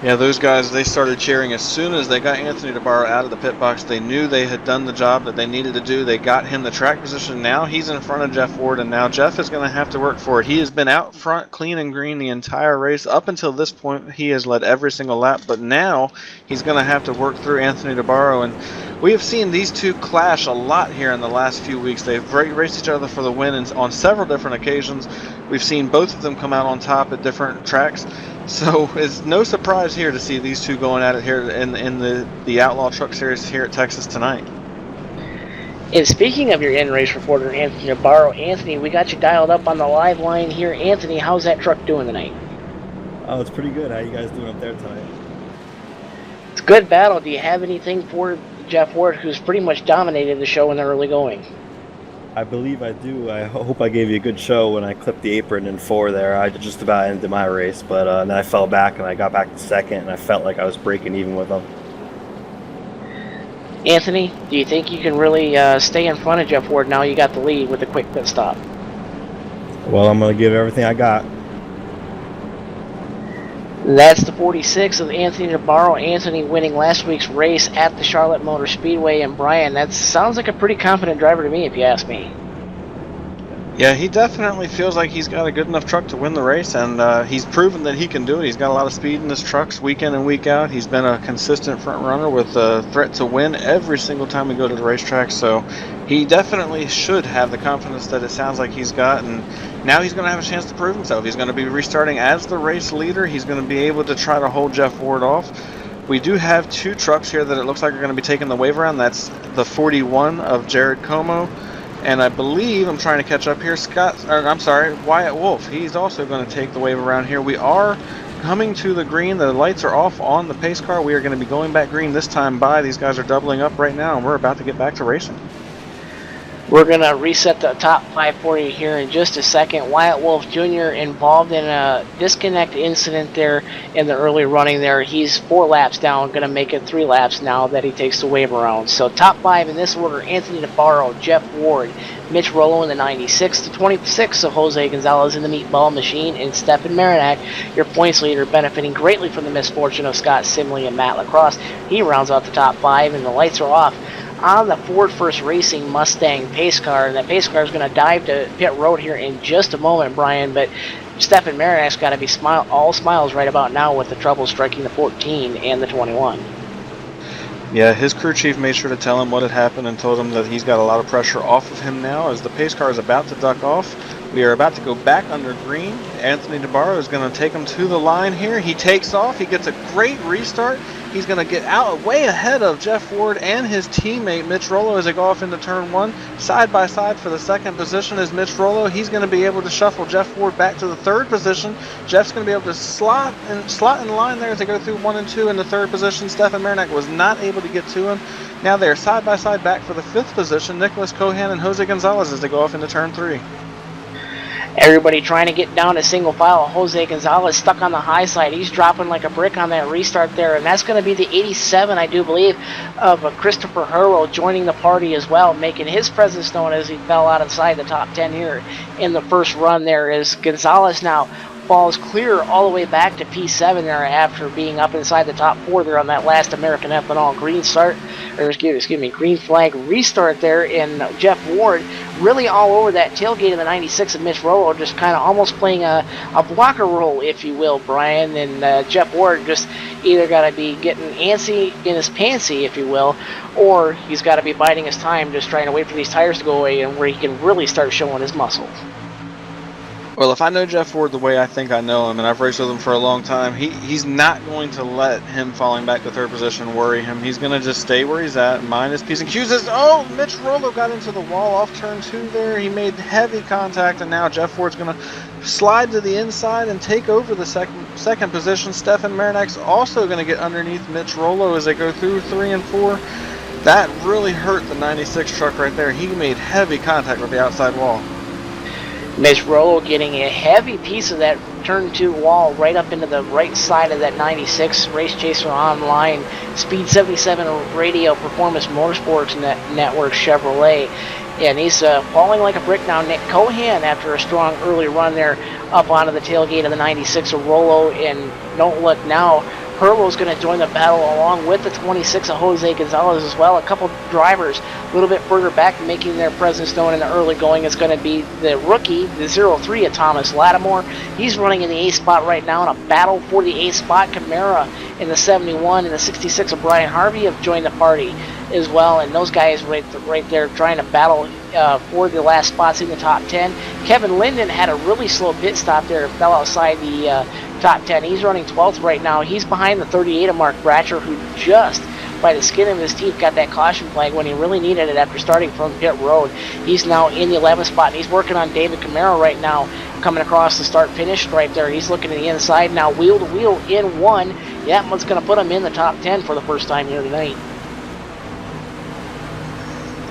Yeah, those guys, they started cheering as soon as they got Anthony DeBarro out of the pit box. They knew they had done the job that they needed to do. They got him the track position. Now he's in front of Jeff Ward, and now Jeff is going to have to work for it. He has been out front, clean and green the entire race. Up until this point, he has led every single lap, but now he's going to have to work through Anthony DeBarro. And we have seen these two clash a lot here in the last few weeks. They've raced each other for the win on several different occasions. We've seen both of them come out on top at different tracks. So it's no surprise here to see these two going at it here in the Outlaw Truck Series here at Texas tonight. And speaking of your in-race reporter, Anthony DeBarro, Anthony, we got you dialed up on the live line here. Anthony, how's that truck doing tonight? Oh, it's pretty good. How you guys doing up there tonight? It's a good battle. Do you have anything for Jeff Ward, who's pretty much dominated the show in the early going? I believe I do. I hope I gave you a good show when I clipped the apron in 4 there. I just about ended my race, but then I fell back and I got back to second, and I felt like I was breaking even with them. Anthony, do you think you can really stay in front of Jeff Ward now you got the lead with a quick pit stop? Well, I'm going to give everything I got. That's the 46 of Anthony DeBarro. Anthony winning last week's race at the Charlotte Motor Speedway. And Brian, that sounds like a pretty confident driver to me, if you ask me. Yeah, he definitely feels like he's got a good enough truck to win the race, and he's proven that he can do it. He's got a lot of speed in his trucks week in and week out. He's been a consistent front runner with a threat to win every single time we go to the racetrack, so he definitely should have the confidence that it sounds like he's got, and now he's going to have a chance to prove himself. He's going to be restarting as the race leader. He's going to be able to try to hold Jeff Ward off. We do have 2 trucks here that it looks like are going to be taking the wave around. That's the 41 of Jared Como, and I believe, I'm trying to catch up here, Wyatt Wolf. He's also going to take the wave around here. We are coming to the green. The lights are off on the pace car. We are going to be going back green this time by. These guys are doubling up right now, and we're about to get back to racing. We're going to reset the top 5 for you here in just a second. Wyatt Wolf Jr. involved in a disconnect incident there in the early running there. He's 4 laps down, going to make it 3 laps now that he takes the wave around. So top 5 in this order: Anthony Navarro, Jeff Ward, Mitch Rollo in the 96, the 26 of Jose Gonzalez in the Meatball Machine, and Stefan Marinak, your points leader, benefiting greatly from the misfortune of Scott Simley and Matt Lacrosse. He rounds out the top 5, and the lights are off on the Ford First Racing Mustang pace car, and that pace car is going to dive to pit road here in just a moment, Brian. But Stefan Marinak's got to be all smiles right about now with the trouble striking the 14 and the 21. Yeah, his crew chief made sure to tell him what had happened and told him that he's got a lot of pressure off of him now as the pace car is about to duck off. We are about to go back under green. Anthony DeBarro is going to take him to the line here. He takes off. He gets a great restart. He's going to get out way ahead of Jeff Ward and his teammate Mitch Rollo as they go off into turn 1. Side by side for the second position is Mitch Rollo. He's going to be able to shuffle Jeff Ward back to the third position. Jeff's going to be able to slot in line there as they go through 1 and 2 in the third position. Stefan Marinak was not able to get to him. Now they're side by side back for the 5th position. Nicholas Cohan and Jose Gonzalez as they go off into turn 3. Everybody trying to get down to single file. Jose Gonzalez stuck on the high side. He's dropping like a brick on that restart there, and that's going to be the 87, I do believe, of Christopher Hurrow joining the party as well, making his presence known as he fell outside the top 10 here in the first run there. As Gonzalez now falls clear all the way back to P7 there after being up inside the top 4 there on that last American Ethanol green flag restart there, and Jeff Ward really all over that tailgate of the 96 of Mitch Rollo, just kind of almost playing a blocker role, if you will, Brian. And Jeff Ward just either got to be getting antsy in his pantsy, if you will, or he's got to be biding his time, just trying to wait for these tires to go away and where he can really start showing his muscle. Well, if I know Jeff Ward the way I think I know him, and I've raced with him for a long time, he's not going to let him falling back to third position worry him. He's going to just stay where he's at, mind his P's and Q's. Oh, Mitch Rollo got into the wall off turn 2 there. He made heavy contact, and now Jeff Ward's going to slide to the inside and take over the second position. Stefan Marinak's also going to get underneath Mitch Rollo as they go through 3 and 4. That really hurt the 96 truck right there. He made heavy contact with the outside wall. Mitch Rollo getting a heavy piece of that turn 2 wall right up into the right side of that 96 Race Chaser Online Speed 77 Radio Performance Motorsports Network Chevrolet. And he's falling like a brick now. Nick Cohan, after a strong early run there, up onto the tailgate of the 96 of Rollo. And don't look now, Hurlow's going to join the battle along with the 26 of Jose Gonzalez as well. A couple drivers a little bit further back making their presence known in the early going is going to be the rookie, the 03 of Thomas Lattimore. He's running in the 8th spot right now in a battle for the 8th spot. Camara in the 71 and the 66 of Brian Harvey have joined the party as well. And those guys right there trying to battle for the last spots in the top 10. Kevin Linden had a really slow pit stop there, fell outside the top 10. He's running 12th right now. He's behind the 38 of Mark Bratcher, who just by the skin of his teeth got that caution flag when he really needed it after starting from pit road. He's now in the 11th spot, and he's working on David Camaro right now, coming across the start-finish stripe there. He's looking to the inside now, wheel to wheel in 1. That one's going to put him in the top 10 for the first time here tonight.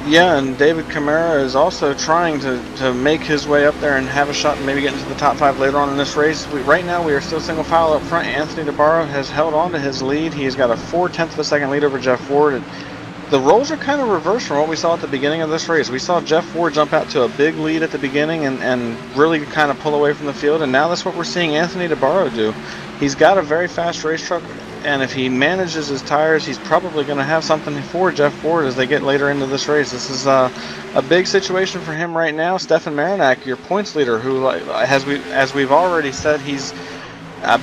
Yeah, and David Camara is also trying to make his way up there and have a shot and maybe get into the top 5 later on in this race. Right now we are still single file up front. Anthony DeBarro has held on to his lead. He's got a 4/10 of a second lead over Jeff Ward. And the roles are kind of reversed from what we saw at the beginning of this race. We saw Jeff Ward jump out to a big lead at the beginning and really kind of pull away from the field, and now that's what we're seeing Anthony DeBarro do. He's got a very fast race truck, and if he manages his tires, he's probably going to have something for Jeff Ward as they get later into this race. This is a big situation for him right now. Stefan Marinak, your points leader, who, as we've already said, he's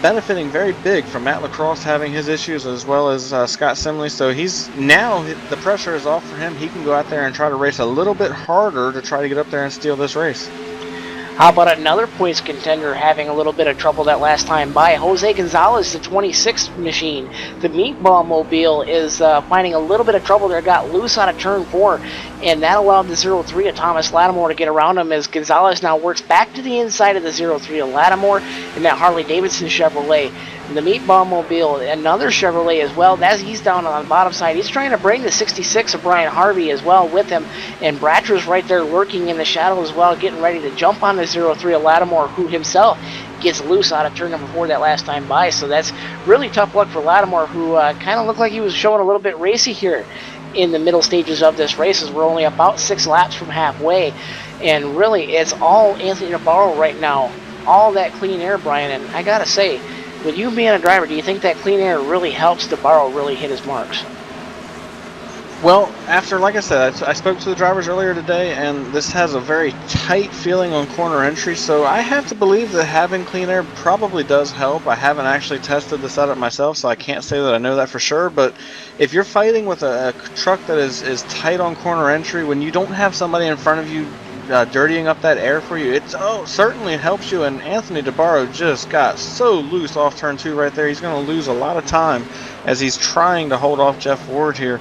benefiting very big from Matt Lacrosse having his issues as well as Scott Simley. So he's now, the pressure is off for him. He can go out there and try to race a little bit harder to try to get up there and steal this race. How about another points contender having a little bit of trouble that last time by? Jose Gonzalez, the 26 machine. The Meatball Mobile is finding a little bit of trouble there. Got loose on a turn 4, and that allowed the 03 of Thomas Lattimore to get around him as Gonzalez now works back to the inside of the 03 of Lattimore in that Harley-Davidson Chevrolet. The Meatball Mobile, another Chevrolet as well. He's down on the bottom side. He's trying to bring the 66 of Brian Harvey as well with him. And Bratcher's right there lurking in the shadow as well, getting ready to jump on the 03 of Lattimore, who himself gets loose out of turn number 4 that last time by. So that's really tough luck for Lattimore, who kind of looked like he was showing a little bit racy here in the middle stages of this race, as we're only about 6 laps from halfway. And really, it's all Anthony Navarro right now. All that clean air, Brian. And I got to say, with you being a driver, do you think that clean air really helps DeBarro really hit his marks? Well, like I said, I spoke to the drivers earlier today, and this has a very tight feeling on corner entry, so I have to believe that having clean air probably does help. I haven't actually tested the setup myself, so I can't say that I know that for sure, but if you're fighting with a truck that is tight on corner entry, when you don't have somebody in front of you dirtying up that air for you, it certainly helps you. And Anthony DeBarro just got so loose off turn 2 right there. He's going to lose a lot of time as he's trying to hold off Jeff Ward here.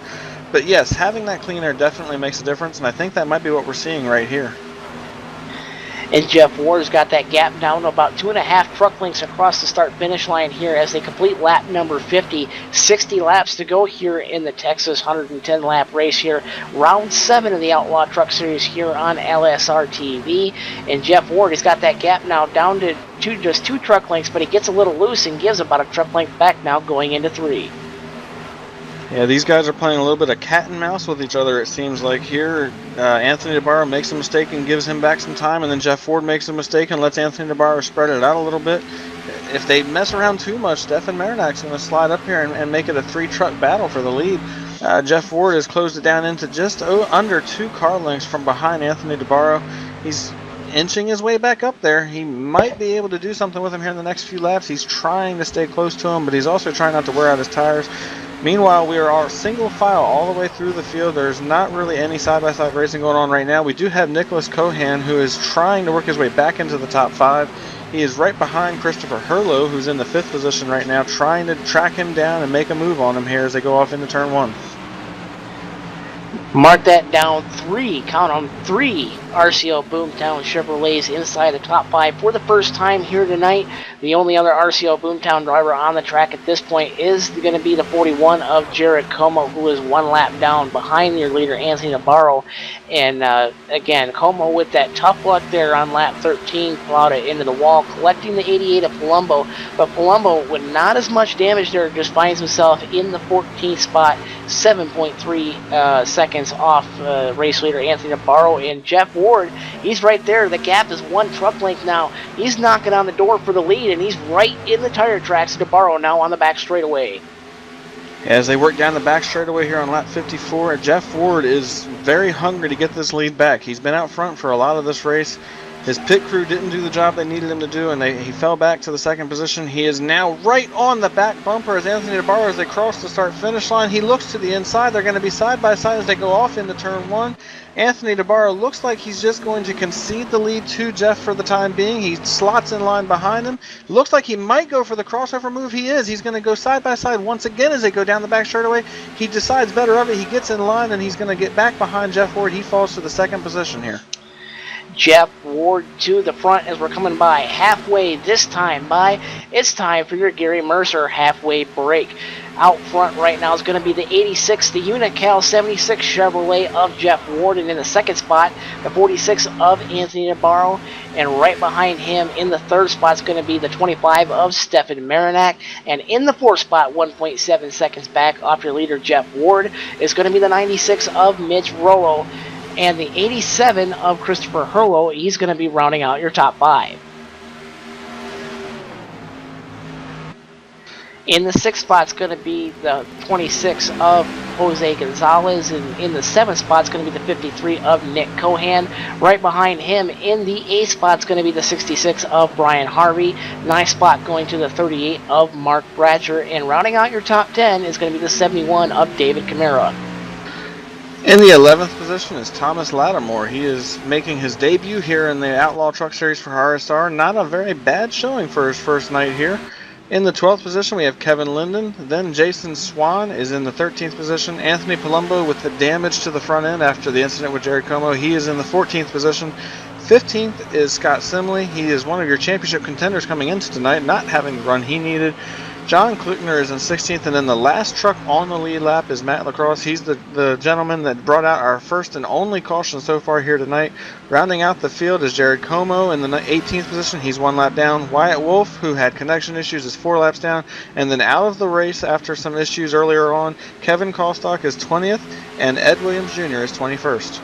But yes, having that clean air definitely makes a difference, and I think that might be what we're seeing right here. And Jeff Ward's got that gap down to about 2.5 truck lengths across the start-finish line here as they complete lap number 50. 60 laps to go here in the Texas 110-lap race here. Round 7 of the Outlaw Truck Series here on LSRTV. And Jeff Ward, he's got that gap now down to just 2 truck lengths, but he gets a little loose and gives about a truck length back now going into 3. Yeah, these guys are playing a little bit of cat and mouse with each other, it seems like here. Anthony DeBarro makes a mistake and gives him back some time, and then Jeff Ford makes a mistake and lets Anthony DeBarro spread it out a little bit. If they mess around too much, Stefan Marinak's going to slide up here and make it a 3-truck battle for the lead. Jeff Ford has closed it down into just under 2 car lengths from behind Anthony DeBarro. He's inching his way back up there. He might be able to do something with him here in the next few laps. He's trying to stay close to him, but he's also trying not to wear out his tires. Meanwhile, we are single file all the way through the field. There's not really any side-by-side racing going on right now. We do have Nicholas Cohan, who is trying to work his way back into the top 5. He is right behind Christopher Herlo, who's in the 5th position right now, trying to track him down and make a move on him here as they go off into turn 1. Mark that down, 3, count on 3 RCO Boomtown Chevrolets inside the top 5 for the first time here tonight. The only other RCO Boomtown driver on the track at this point is going to be the 41 of Jared Como, who is 1 lap down behind your leader, Anthony Navarro. And again, Como with that tough luck there on lap 13, plowed it into the wall, collecting the 88 of Palumbo. But Palumbo, with not as much damage there, just finds himself in the 14th spot, 7.3 seconds off race leader Anthony Navarro. And Jeff Ward, he's right there. The gap is 1 truck length now. He's knocking on the door for the lead, and he's right in the tire tracks. Navarro now on the back straightaway. As they work down the back straightaway here on lap 54, Jeff Ward is very hungry to get this lead back. He's been out front for a lot of this race. His pit crew didn't do the job they needed him to do, and he fell back to the 2nd position. He is now right on the back bumper as Anthony DeBarro as they cross the start-finish line. He looks to the inside. They're going to be side by side as they go off into turn 1. Anthony DeBarro looks like he's just going to concede the lead to Jeff for the time being. He slots in line behind him. Looks like he might go for the crossover move. He is. He's going to go side by side once again as they go down the back straightaway. He decides better of it. He gets in line, and he's going to get back behind Jeff Ward. He falls to the 2nd position here. Jeff Ward to the front as we're coming by halfway this time by. It's time for your Gary Mercer halfway break. Out front right now is going to be the 86, the Unical 76 Chevrolet of Jeff Ward, and in the 2nd spot, the 46 of Anthony Navarro, and right behind him in the 3rd spot is going to be the 25 of Stefan Marinak, and in the 4th spot, 1.7 seconds back off your leader Jeff Ward, is going to be the 96 of Mitch Rollo, and the 87 of Christopher Herlo. He's going to be rounding out your top 5. In the 6th spot is going to be the 26 of Jose Gonzalez, and in the 7th spot is going to be the 53 of Nick Cohan. Right behind him in the 8th spot is going to be the 66 of Brian Harvey. 9th spot going to the 38 of Mark Bratcher, and rounding out your top 10 is going to be the 71 of David Camara. In the 11th position is Thomas Lattimore. He is making his debut here in the Outlaw Truck Series for RSR. Not a very bad showing for his first night here. In the 12th position, we have Kevin Linden. Then Jason Swan is in the 13th position. Anthony Palumbo with the damage to the front end after the incident with Jared Como. He is in the 14th position. 15th is Scott Simley. He is one of your championship contenders coming into tonight, not having the run he needed. John Klutner is in 16th, and then the last truck on the lead lap is Matt Lacrosse. He's the gentleman that brought out our first and only caution so far here tonight. Rounding out the field is Jared Como in the 18th position. He's 1 lap down. Wyatt Wolf, who had connection issues, is 4 laps down. And then out of the race after some issues earlier on, Kevin Kostock is 20th, and Ed Williams Jr. is 21st.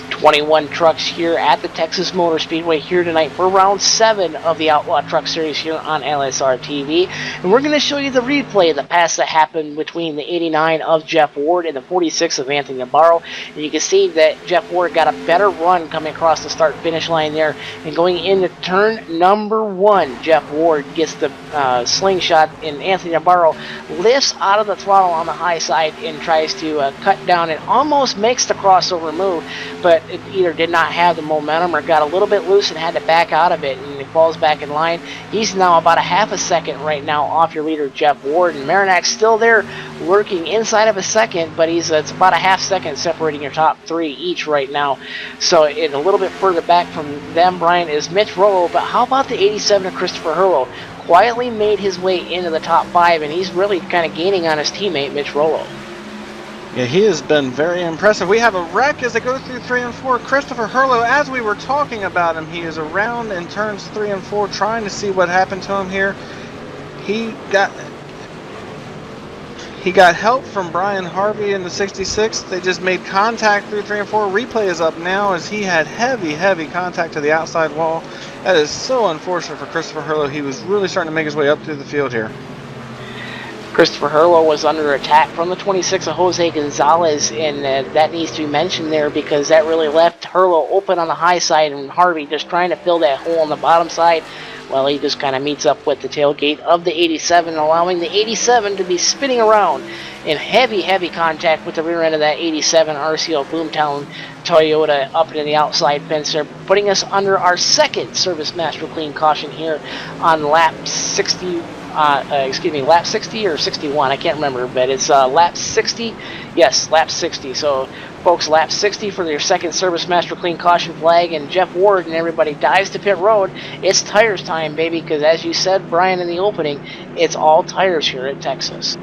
21 trucks here at the Texas Motor Speedway here tonight for round 7 of the Outlaw Truck Series here on LSR TV. And we're going to show you the replay of the pass that happened between the 89 of Jeff Ward and the 46 of Anthony Navarro. And you can see that Jeff Ward got a better run coming across the start-finish line there. And going into turn number 1, Jeff Ward gets the slingshot, and Anthony Navarro lifts out of the throttle on the high side and tries to cut down and almost makes the crossover move, but it either did not have the momentum or got a little bit loose and had to back out of it, and he falls back in line. He's now about a half a second right now off your leader, Jeff Ward, and Marinak's still there lurking inside of a second, but it's about a half second separating your top 3 each right now. So a little bit further back from them, Brian, is Mitch Rollo, but how about the 87 of Christopher Hurlow? Quietly made his way into the top 5, and he's really kind of gaining on his teammate, Mitch Rollo. Yeah, he has been very impressive. We have a wreck as they go through 3 and 4. Christopher Hurlow, as we were talking about him, he is around in turns 3 and 4 trying to see what happened to him here. He got help from Brian Harvey in the 66. They just made contact through 3 and 4. Replay is up now as he had heavy contact to the outside wall. That is so unfortunate for Christopher Hurlow. He was really starting to make his way up through the field here. Christopher Hurlow was under attack from the 26 of Jose Gonzalez, and that needs to be mentioned there because that really left Hurlow open on the high side and Harvey just trying to fill that hole on the bottom side. Well, he just kind of meets up with the tailgate of the 87, allowing the 87 to be spinning around in heavy contact with the rear end of that 87 RCO Boomtown Toyota up into the outside fence there, putting us under our second Service Master Clean caution here on lap 60. Lap 60 or 61, I can't remember, but it's lap 60. Yes, lap 60. So, folks, lap 60 for your second Service Master Clean caution flag, and Jeff Ward and everybody dives to pit road. It's tires time, baby, because as you said, Brian, in the opening, it's all tires here at Texas.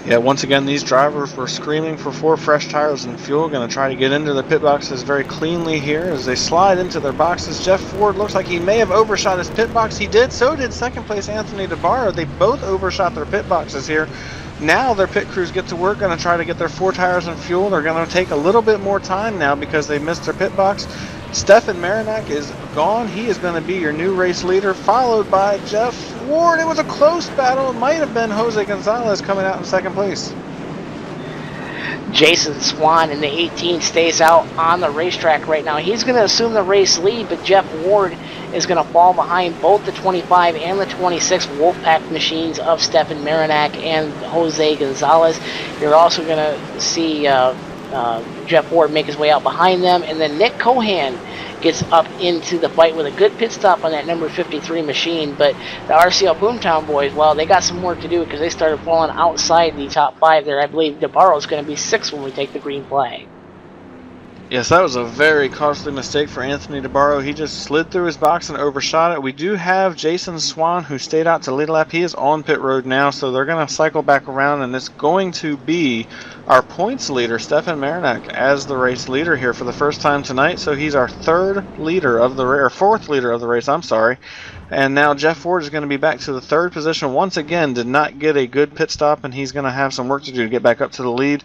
Yeah, once again, these drivers were screaming for 4 fresh tires and fuel. Going to try to get into the pit boxes very cleanly here as they slide into their boxes. Jeff Ford looks like he may have overshot his pit box. He did. So did second place Anthony DeBarra. They both overshot their pit boxes here. Now their pit crews get to work, going to try to get their 4 tires and fuel. They're going to take a little bit more time now because they missed their pit box. Stefan Marinak is gone. He is going to be your new race leader, followed by Jeff Ward. It was a close battle. It might have been Jose Gonzalez coming out in second place. Jason Swan in the 18 stays out on the racetrack right now. He's going to assume the race lead, but Jeff Ward is going to fall behind both the 25 and the 26 Wolfpack machines of Stefan Marinak and Jose Gonzalez. You're also going to see Jeff Ward make his way out behind them, and then Nick Cohan gets up into the fight with a good pit stop on that number 53 machine. But the RCL Boomtown boys, well, they got some work to do because they started falling outside the top 5 there. I believe DeBarro's going to be 6th when we take the green flag. Yes, that was a very costly mistake for Anthony DeBarro. He just slid through his box and overshot it. We do have Jason Swan, who stayed out to lead lap. He is on pit road now, so they're going to cycle back around, and it's going to be our points leader, Stefan Marinak, as the race leader here for the first time tonight. So he's our fourth leader of the race, I'm sorry. And now Jeff Ford is going to be back to the 3rd position. Once again, did not get a good pit stop, and he's going to have some work to do to get back up to the lead.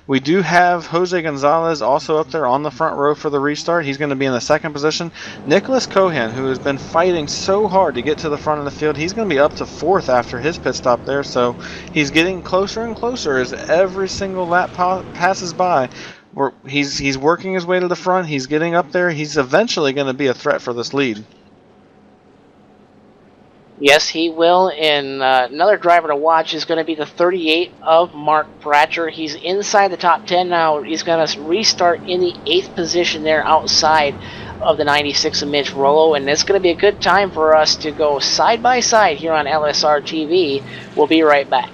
We do have Jose Gonzalez also up there on the front row for the restart. He's going to be in the 2nd position. Nicholas Cohan, who has been fighting so hard to get to the front of the field, he's going to be up to 4th after his pit stop there. So he's getting closer and closer as every single lap passes by. He's working his way to the front. He's getting up there. He's eventually going to be a threat for this lead. Yes, he will. And another driver to watch is going to be the 38 of Mark Pratcher. He's inside the top 10 now. He's going to restart in the 8th position there outside of the 96 of Mitch Rollo. And it's going to be a good time for us to go side by side here on LSR TV. We'll be right back.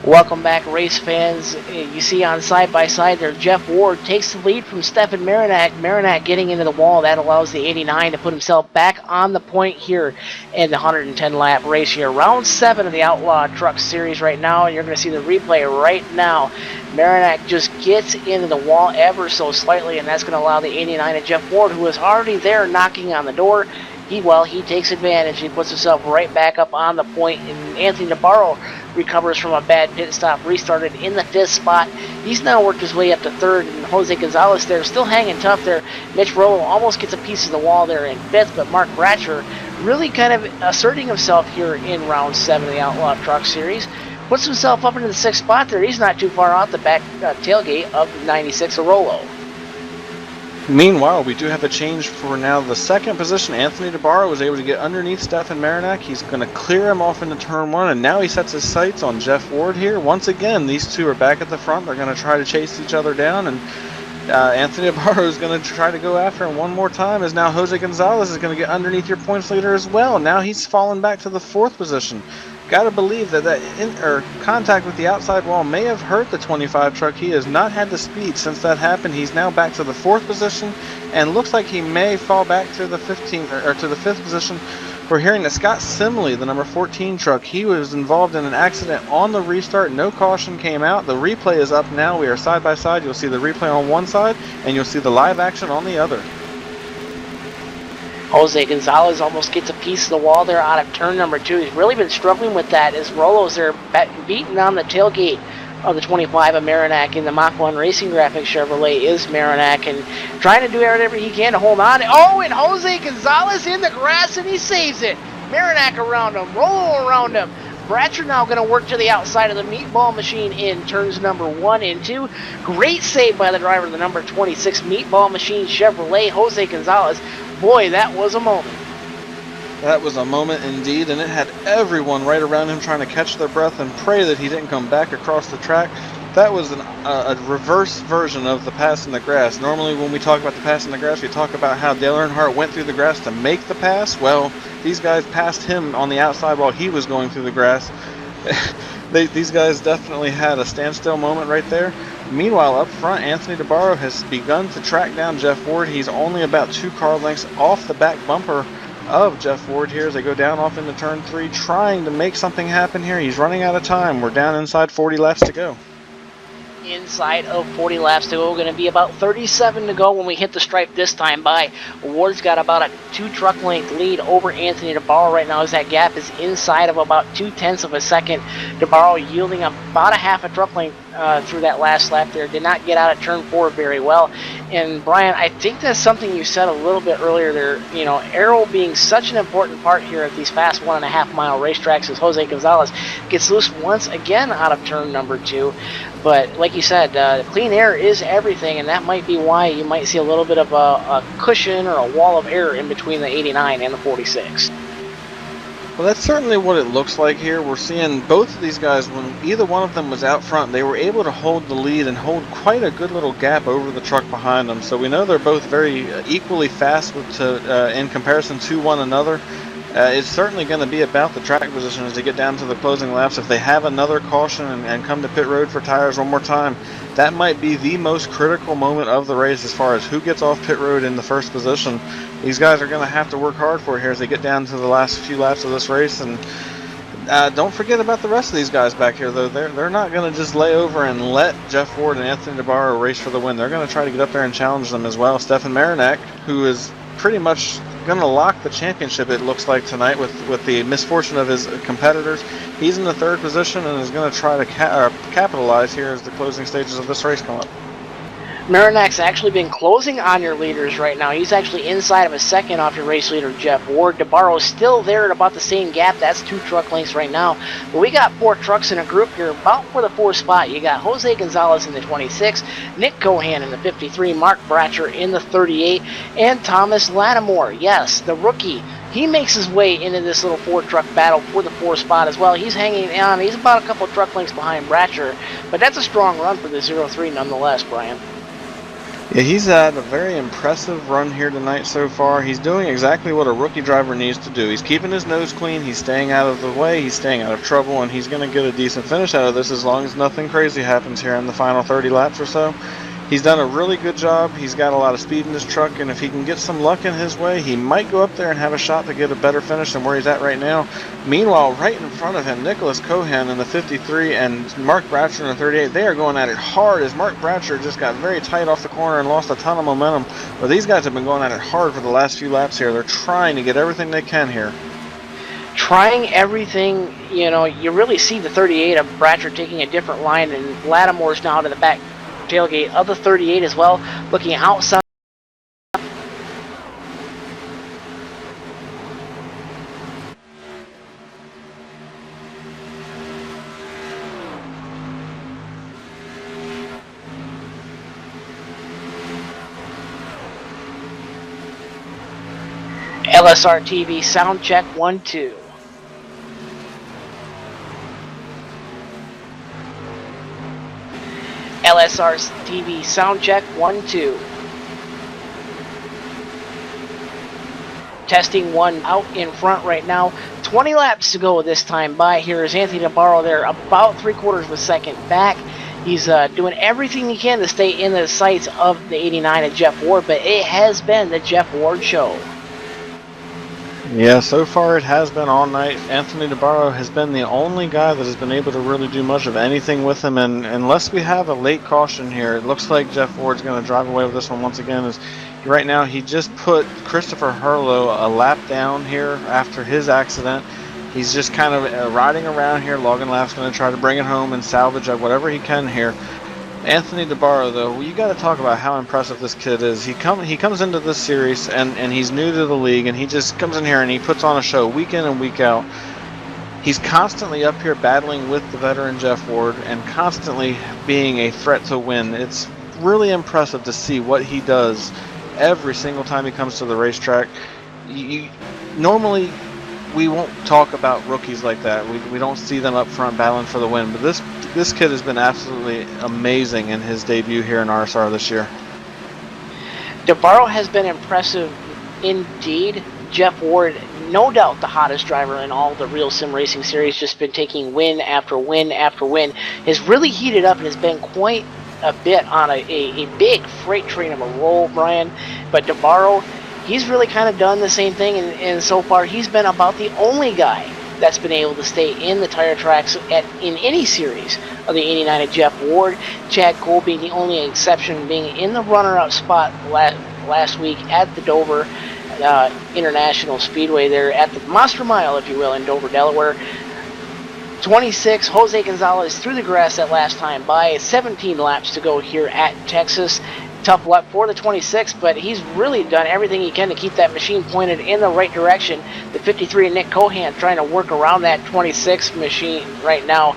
Welcome back, race fans. You see on side by side there, Jeff Ward takes the lead from Stefan Marinak. Marinak getting into the wall. That allows the 89 to put himself back on the point here in the 110 lap race here. Round 7 of the Outlaw Truck Series right now. You're going to see the replay right now. Marinak just gets into the wall ever so slightly, and that's going to allow the 89 of Jeff Ward, who is already there knocking on the door. He takes advantage. He puts himself right back up on the point, and Anthony Navarro recovers from a bad pit stop, restarted in the 5th spot. He's now worked his way up to 3rd, and Jose Gonzalez there, still hanging tough there. Mitch Rollo almost gets a piece of the wall there in 5th, but Mark Bratcher really kind of asserting himself here in round 7 of the Outlaw Truck Series. Puts himself up into the 6th spot there. He's not too far off the back tailgate of 96 of Rollo. Meanwhile, we do have a change for now the 2nd position. Anthony DeBarro was able to get underneath Stefan Marinak. He's going to clear him off into turn 1, and now he sets his sights on Jeff Ward here. Once again, these two are back at the front. They're going to try to chase each other down, and Anthony Navarro is going to try to go after him one more time, as now Jose Gonzalez is going to get underneath your points leader as well. Now he's fallen back to the 4th position. Got to believe that contact with the outside wall may have hurt the 25 truck. He has not had the speed since that happened. He's now back to the 4th position, and looks like he may fall back to the 15th or to the 5th position. We're hearing that Scott Simley, the number 14 truck, he was involved in an accident on the restart. No caution came out. The replay is up now. We are side by side. You'll see the replay on one side, and you'll see the live action on the other. Jose Gonzalez almost gets a piece of the wall there out of turn number 2. He's really been struggling with that as Rolo's there beating on the tailgate of the 25 of Marinac in the Mach 1 Racing Graphics Chevrolet is Marinac, and trying to do whatever he can to hold on. Oh, and Jose Gonzalez in the grass, and he saves it. Marinac around him, Rolo around him. Bratcher now going to work to the outside of the meatball machine in turns number 1 and 2. Great save by the driver of the number 26 meatball machine Chevrolet, Jose Gonzalez. Boy, that was a moment. That was a moment indeed, and it had everyone right around him trying to catch their breath and pray that he didn't come back across the track. That was a reverse version of the pass in the grass. Normally when we talk about the pass in the grass, we talk about how Dale Earnhardt went through the grass to make the pass. Well, these guys passed him on the outside while he was going through the grass. These guys definitely had a standstill moment right there. Meanwhile, up front, Anthony DeBarro has begun to track down Jeff Ward. He's only about 2 car lengths off the back bumper of Jeff Ward here as they go down off into turn 3, trying to make something happen here. He's running out of time. We're down inside 40 laps to go. Inside of 40 laps to go. Going to be about 37 to go when we hit the stripe this time by. Ward's got about a 2 truck length lead over Anthony DeBarro right now, as that gap is inside of about 0.2 of a second. DeBarro yielding about a half a truck length through that last lap there. Did not get out of turn 4 very well. And Brian, I think that's something you said a little bit earlier there. You know, aero being such an important part here at these fast 1.5 mile racetracks, as Jose Gonzalez gets loose once again out of turn number 2. But like you said, clean air is everything, and that might be why you might see a little bit of a cushion or a wall of air in between the 89 and the 46. Well, that's certainly what it looks like here. We're seeing both of these guys, when either one of them was out front, they were able to hold the lead and hold quite a good little gap over the truck behind them. So we know they're both very equally fast in comparison to one another. It's certainly going to be about the track position as they get down to the closing laps. If they have another caution and come to pit road for tires one more time, that might be the most critical moment of the race as far as who gets off pit road in the first position. These guys are going to have to work hard for it here as they get down to the last few laps of this race. And don't forget about the rest of these guys back here, though. They're not going to just lay over and let Jeff Ward and Anthony DeBarro race for the win. They're going to try to get up there and challenge them as well. Stefan Marinac, who is pretty much going to lock the championship, it looks like, tonight with the misfortune of his competitors. He's in the 3rd position and is going to try to capitalize here as the closing stages of this race come up. Marinac's actually been closing on your leaders right now. He's actually inside of a second off your race leader, Jeff Ward. DeBarro's still there at about the same gap. That's 2 truck lengths right now. But we got 4 trucks in a group here, about for the 4th spot. You got Jose Gonzalez in the 26, Nick Cohan in the 53, Mark Bratcher in the 38, and Thomas Lattimore, yes, the rookie. He makes his way into this little 4 truck battle for the 4th spot as well. He's hanging on. He's about a couple truck lengths behind Bratcher, but that's a strong run for the 03 nonetheless, Brian. Yeah, he's had a very impressive run here tonight so far. He's doing exactly what a rookie driver needs to do. He's keeping his nose clean, he's staying out of the way, he's staying out of trouble, and he's going to get a decent finish out of this as long as nothing crazy happens here in the final 30 laps or so. He's done a really good job. He's got a lot of speed in his truck, and if he can get some luck in his way, he might go up there and have a shot to get a better finish than where he's at right now. Meanwhile, right in front of him, Nicholas Cohan in the 53 and Mark Bratcher in the 38, they are going at it hard as Mark Bratcher just got very tight off the corner and lost a ton of momentum. But these guys have been going at it hard for the last few laps here. They're trying to get everything they can here. Trying everything, you know, you really see the 38 of Bratcher taking a different line, and Lattimore's now to the back tailgate of the 38 as well, looking outside. LSRTV sound check 1 2. LSRTV sound check, 1, 2. Testing 1 out in front right now. 20 laps to go this time by. Here is Anthony Navarro there, about 3/4 of a second back. He's doing everything he can to stay in the sights of the 89 of Jeff Ward, but it has been the Jeff Ward show. Yeah, so far it has been all night. Anthony Navarro has been the only guy that has been able to really do much of anything with him, and unless we have a late caution here, it looks like Jeff Ward's going to drive away with this one once again. Right now, he just put Christopher Hurlow a lap down here after his accident. He's just kind of riding around here, logging laps, going to try to bring it home and salvage whatever he can here. Anthony Navarro, though, you got to talk about how impressive this kid is. He comes into this series, and he's new to the league, and he just comes in here and he puts on a show week in and week out. He's constantly up here battling with the veteran Jeff Ward and constantly being a threat to win. It's really impressive to see what he does every single time he comes to the racetrack. Normally, we won't talk about rookies like that. We don't see them up front battling for the win. But this kid has been absolutely amazing in his debut here in RSR this year. Navarro has been impressive indeed. Jeff Ward, no doubt the hottest driver in all the real sim racing series, just been taking win after win after win. Has really heated up and has been quite a bit on a big freight train of a roll, Brian. But Navarro, he's really kind of done the same thing, and so far he's been about the only guy that's been able to stay in the tire tracks in any series of the 89 of Jeff Ward. Chad Cole being the only exception, being in the runner-up spot last week at the Dover International Speedway there at the Monster Mile, if you will, in Dover, Delaware. 26, Jose Gonzalez through the grass that last time by. 17 laps to go here at Texas. Tough luck for the 26, but he's really done everything he can to keep that machine pointed in the right direction. The 53 and Nick Cohan trying to work around that 26 machine right now,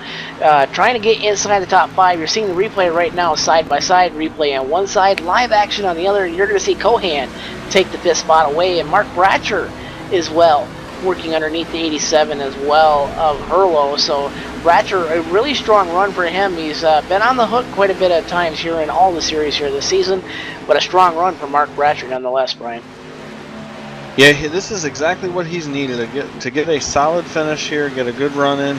trying to get inside the top 5. You're seeing the replay right now, side-by-side replay on one side, live action on the other. You're going to see Cohan take the 5th spot away, and Mark Bratcher as well, working underneath the 87 as well of Hurlow. So Bratcher, a really strong run for him. He's been on the hook quite a bit of times here in all the series here this season, but a strong run for Mark Bratcher nonetheless, Brian. Yeah, this is exactly what he's needed to get a solid finish here, get a good run in.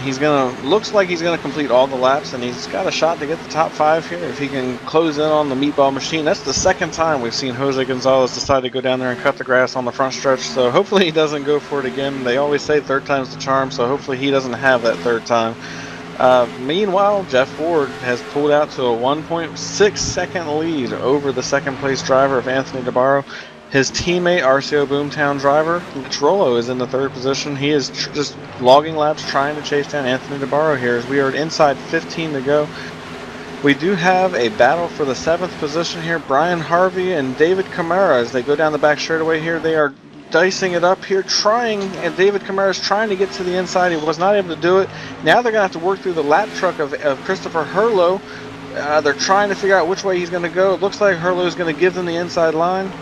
Looks like he's gonna complete all the laps, and he's got a shot to get the top 5 here if he can close in on the meatball machine. That's the second time we've seen Jose Gonzalez decide to go down there and cut the grass on the front stretch, so hopefully he doesn't go for it again. They always say third time's the charm, so hopefully he doesn't have that third time. Meanwhile, Jeff Ward has pulled out to a 1.6 second lead over the second place driver of Anthony Navarro. His teammate, RCO Boomtown driver, Mitch Rollo, is in the 3rd position. He is just logging laps trying to chase down Anthony Navarro here as we are inside 15 to go. We do have a battle for the 7th position here. Brian Harvey and David Camara, as they go down the back straightaway here, they are dicing it up here, and David Camara is trying to get to the inside. He was not able to do it. Now they're going to have to work through the lap truck of Christopher Hurlow. They're trying to figure out which way he's going to go. It looks like Hurlow is going to give them the inside line.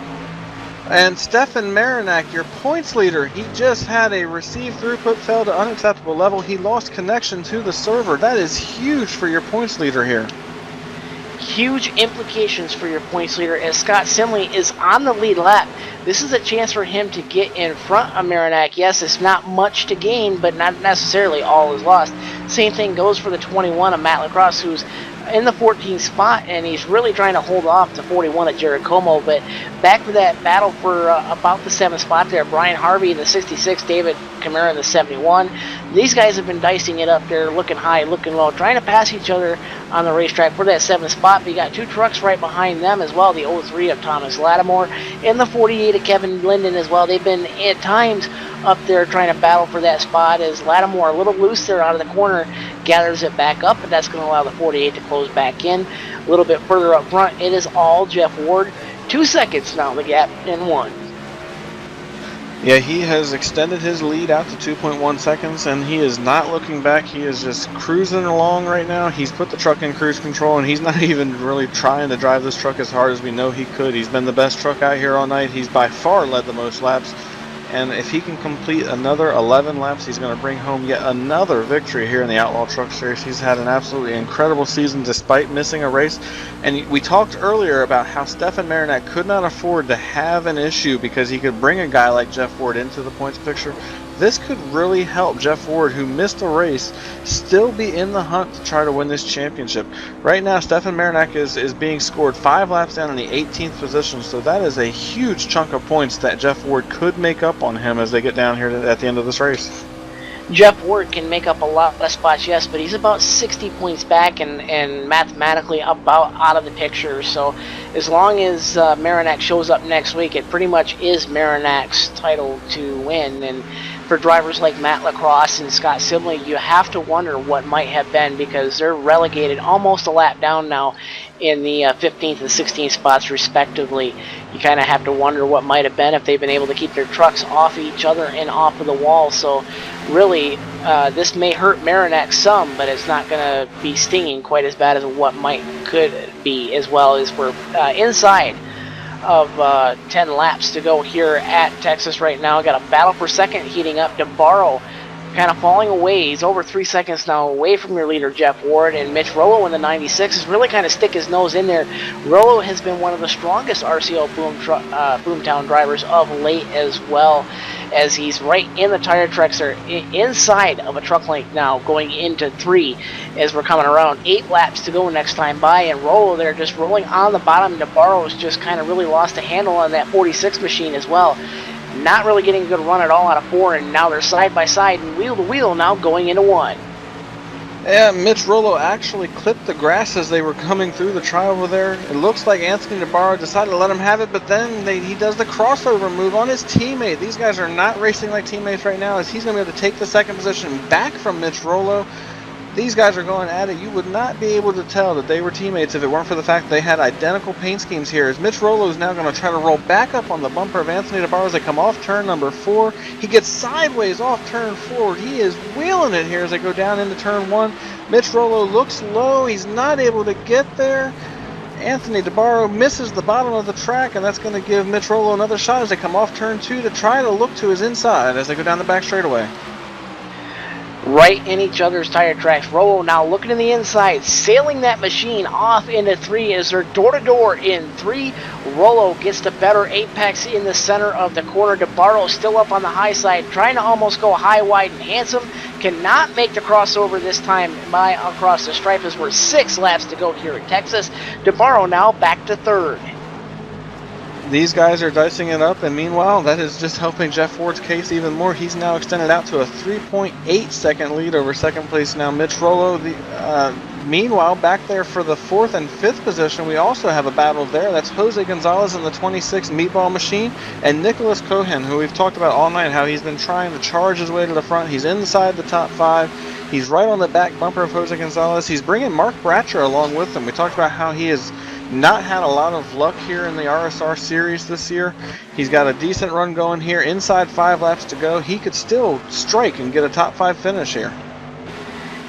And Stefan Marinak, your points leader, he just had a receive throughput fell to unacceptable level. He lost connection to the server. That is huge for your points leader here. Huge implications for your points leader as Scott Simley is on the lead lap. This is a chance for him to get in front of Marinak. Yes, it's not much to gain, but not necessarily all is lost. Same thing goes for the 21 of Matt Lacrosse, who's in the 14th spot, and he's really trying to hold off to 41 at Jared Como. But back to that battle for about the 7th spot there. Brian Harvey in the 66, David Camara in the 71. These guys have been dicing it up there, looking high, looking low, trying to pass each other on the racetrack for that 7th spot. But you got 2 trucks right behind them as well, the 03 of Thomas Lattimore and the 48 of Kevin Linden as well. They've been at times up there trying to battle for that spot as Lattimore, a little loose there out of the corner, gathers it back up, and that's going to allow the 48 to close back in. A little bit further up front, it is all Jeff Ward. 2 seconds now, the gap in 1. Yeah, he has extended his lead out to 2.1 seconds, and he is not looking back. He is just cruising along right now. He's put the truck in cruise control, and he's not even really trying to drive this truck as hard as we know he could. He's been the best truck out here all night. He's by far led the most laps. and if he can complete another 11 laps, he's going to bring home yet another victory here in the Outlaw Truck Series. He's had an absolutely incredible season despite missing a race, and we talked earlier about how Stefan Marinak could not afford to have an issue because he could bring a guy like Jeff Ward into the points picture. This could really help Jeff Ward, who missed a race, still be in the hunt to try to win this championship. Right now, Stefan Marinak is being scored 5 laps down in the 18th position, so that is a huge chunk of points that Jeff Ward could make up on him as they get down here at the end of this race. Jeff Ward can make up a lot less spots, yes, but he's about 60 points back and mathematically about out of the picture. So as long as Marinak shows up next week, it pretty much is Marinak's title to win. And for drivers like Matt Lacrosse and Scott Sibley, you have to wonder what might have been, because they're relegated almost a lap down now in the 15th and 16th spots respectively. You kind of have to wonder what might have been if they've been able to keep their trucks off each other and off of the wall. So really, this may hurt Marinak some, but it's not going to be stinging quite as bad as what could be, as well as we're inside of 10 laps to go here at Texas right now. Got a battle for second heating up. DeBarro kind of falling away. He's over 3 seconds now away from your leader, Jeff Ward, and Mitch Rollo in the 96 is really kind of stick his nose in there. Rollo has been one of the strongest RCO Boomtown drivers of late, as well as he's right in the tire tracks there, inside of a truck length now, going into 3 as we're coming around. 8 laps to go next time by, and Rollo there just rolling on the bottom. DeBarro's just kind of really lost a handle on that 46 machine as well. Not really getting a good run at all out of 4, and now they're side by side and wheel to wheel now going into 1. Yeah, Mitch Rollo actually clipped the grass as they were coming through the tri-over there. It looks like Anthony DeBarro decided to let him have it, but then he does the crossover move on his teammate. These guys are not racing like teammates right now, as he's going to be able to take the second position back from Mitch Rollo. These guys are going at it. You would not be able to tell that they were teammates if it weren't for the fact that they had identical paint schemes here. As Mitch Rollo is now going to try to roll back up on the bumper of Anthony DeBarro as they come off turn number 4. He gets sideways off turn 4. He is wheeling it here as they go down into turn 1. Mitch Rollo looks low. He's not able to get there. Anthony DeBarro misses the bottom of the track, and that's going to give Mitch Rollo another shot as they come off turn 2 to try to look to his inside as they go down the back straightaway. Right in each other's tire tracks. Rollo now looking to the inside, sailing that machine off into 3 as they're door-to-door in 3. Rollo gets the better apex in the center of the corner. DeBarro still up on the high side, trying to almost go high, wide, and handsome. Cannot make the crossover this time by across the stripe as we're 6 laps to go here at Texas. DeBarro now back to 3rd. These guys are dicing it up, and meanwhile, that is just helping Jeff Ward's case even more. He's now extended out to a 3.8 second lead over second place now. Mitch Rollo, meanwhile, back there for the 4th and 5th position, we also have a battle there. That's Jose Gonzalez in the 26 Meatball Machine, and Nicholas Cohen, who we've talked about all night, how he's been trying to charge his way to the front. He's inside the top 5. He's right on the back bumper of Jose Gonzalez. He's bringing Mark Bratcher along with him. We talked about how he has not had a lot of luck here in the RSR series this year. He's got a decent run going here. Inside 5 laps to go. He could still strike and get a top 5 finish here.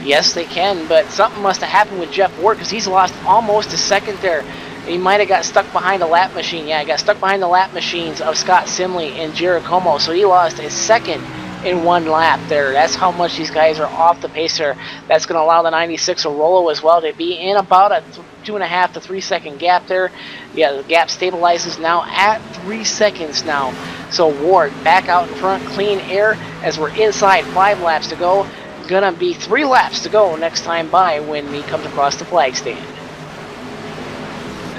Yes, they can, but something must have happened with Jeff Ward, because he's lost almost a second there. He might have got stuck behind a lap machine. Yeah, he got stuck behind the lap machines of Scott Simley and Jared Como, so he lost a second in 1 lap there. That's how much these guys are off the pace there. That's going to allow the 96 of Rollo as well to be in about a 2.5 to 3 second gap there. Yeah, the gap stabilizes now at 3 seconds now. So Ward back out in front, clean air as we're inside 5 laps to go. Gonna be 3 laps to go next time by when he comes across the flag stand.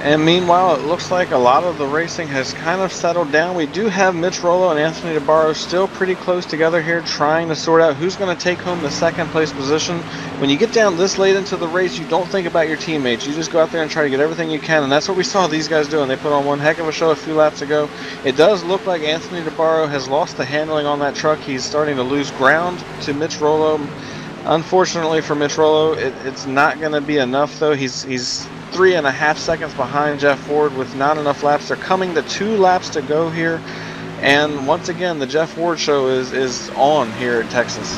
And meanwhile, it looks like a lot of the racing has kind of settled down. We do have Mitch Rollo and Anthony DeBarro still pretty close together here, trying to sort out who's going to take home the second place position. When you get down this late into the race, you don't think about your teammates. You just go out there and try to get everything you can, and that's what we saw these guys doing. They put on one heck of a show a few laps ago. It does look like Anthony DeBarro has lost the handling on that truck. He's starting to lose ground to Mitch Rollo. Unfortunately for Mitch Rollo, it's not going to be enough, though. He's 3.5 seconds behind Jeff Ward with not enough laps. They're coming to 2 laps to go here. And once again, the Jeff Ward show is on here in Texas.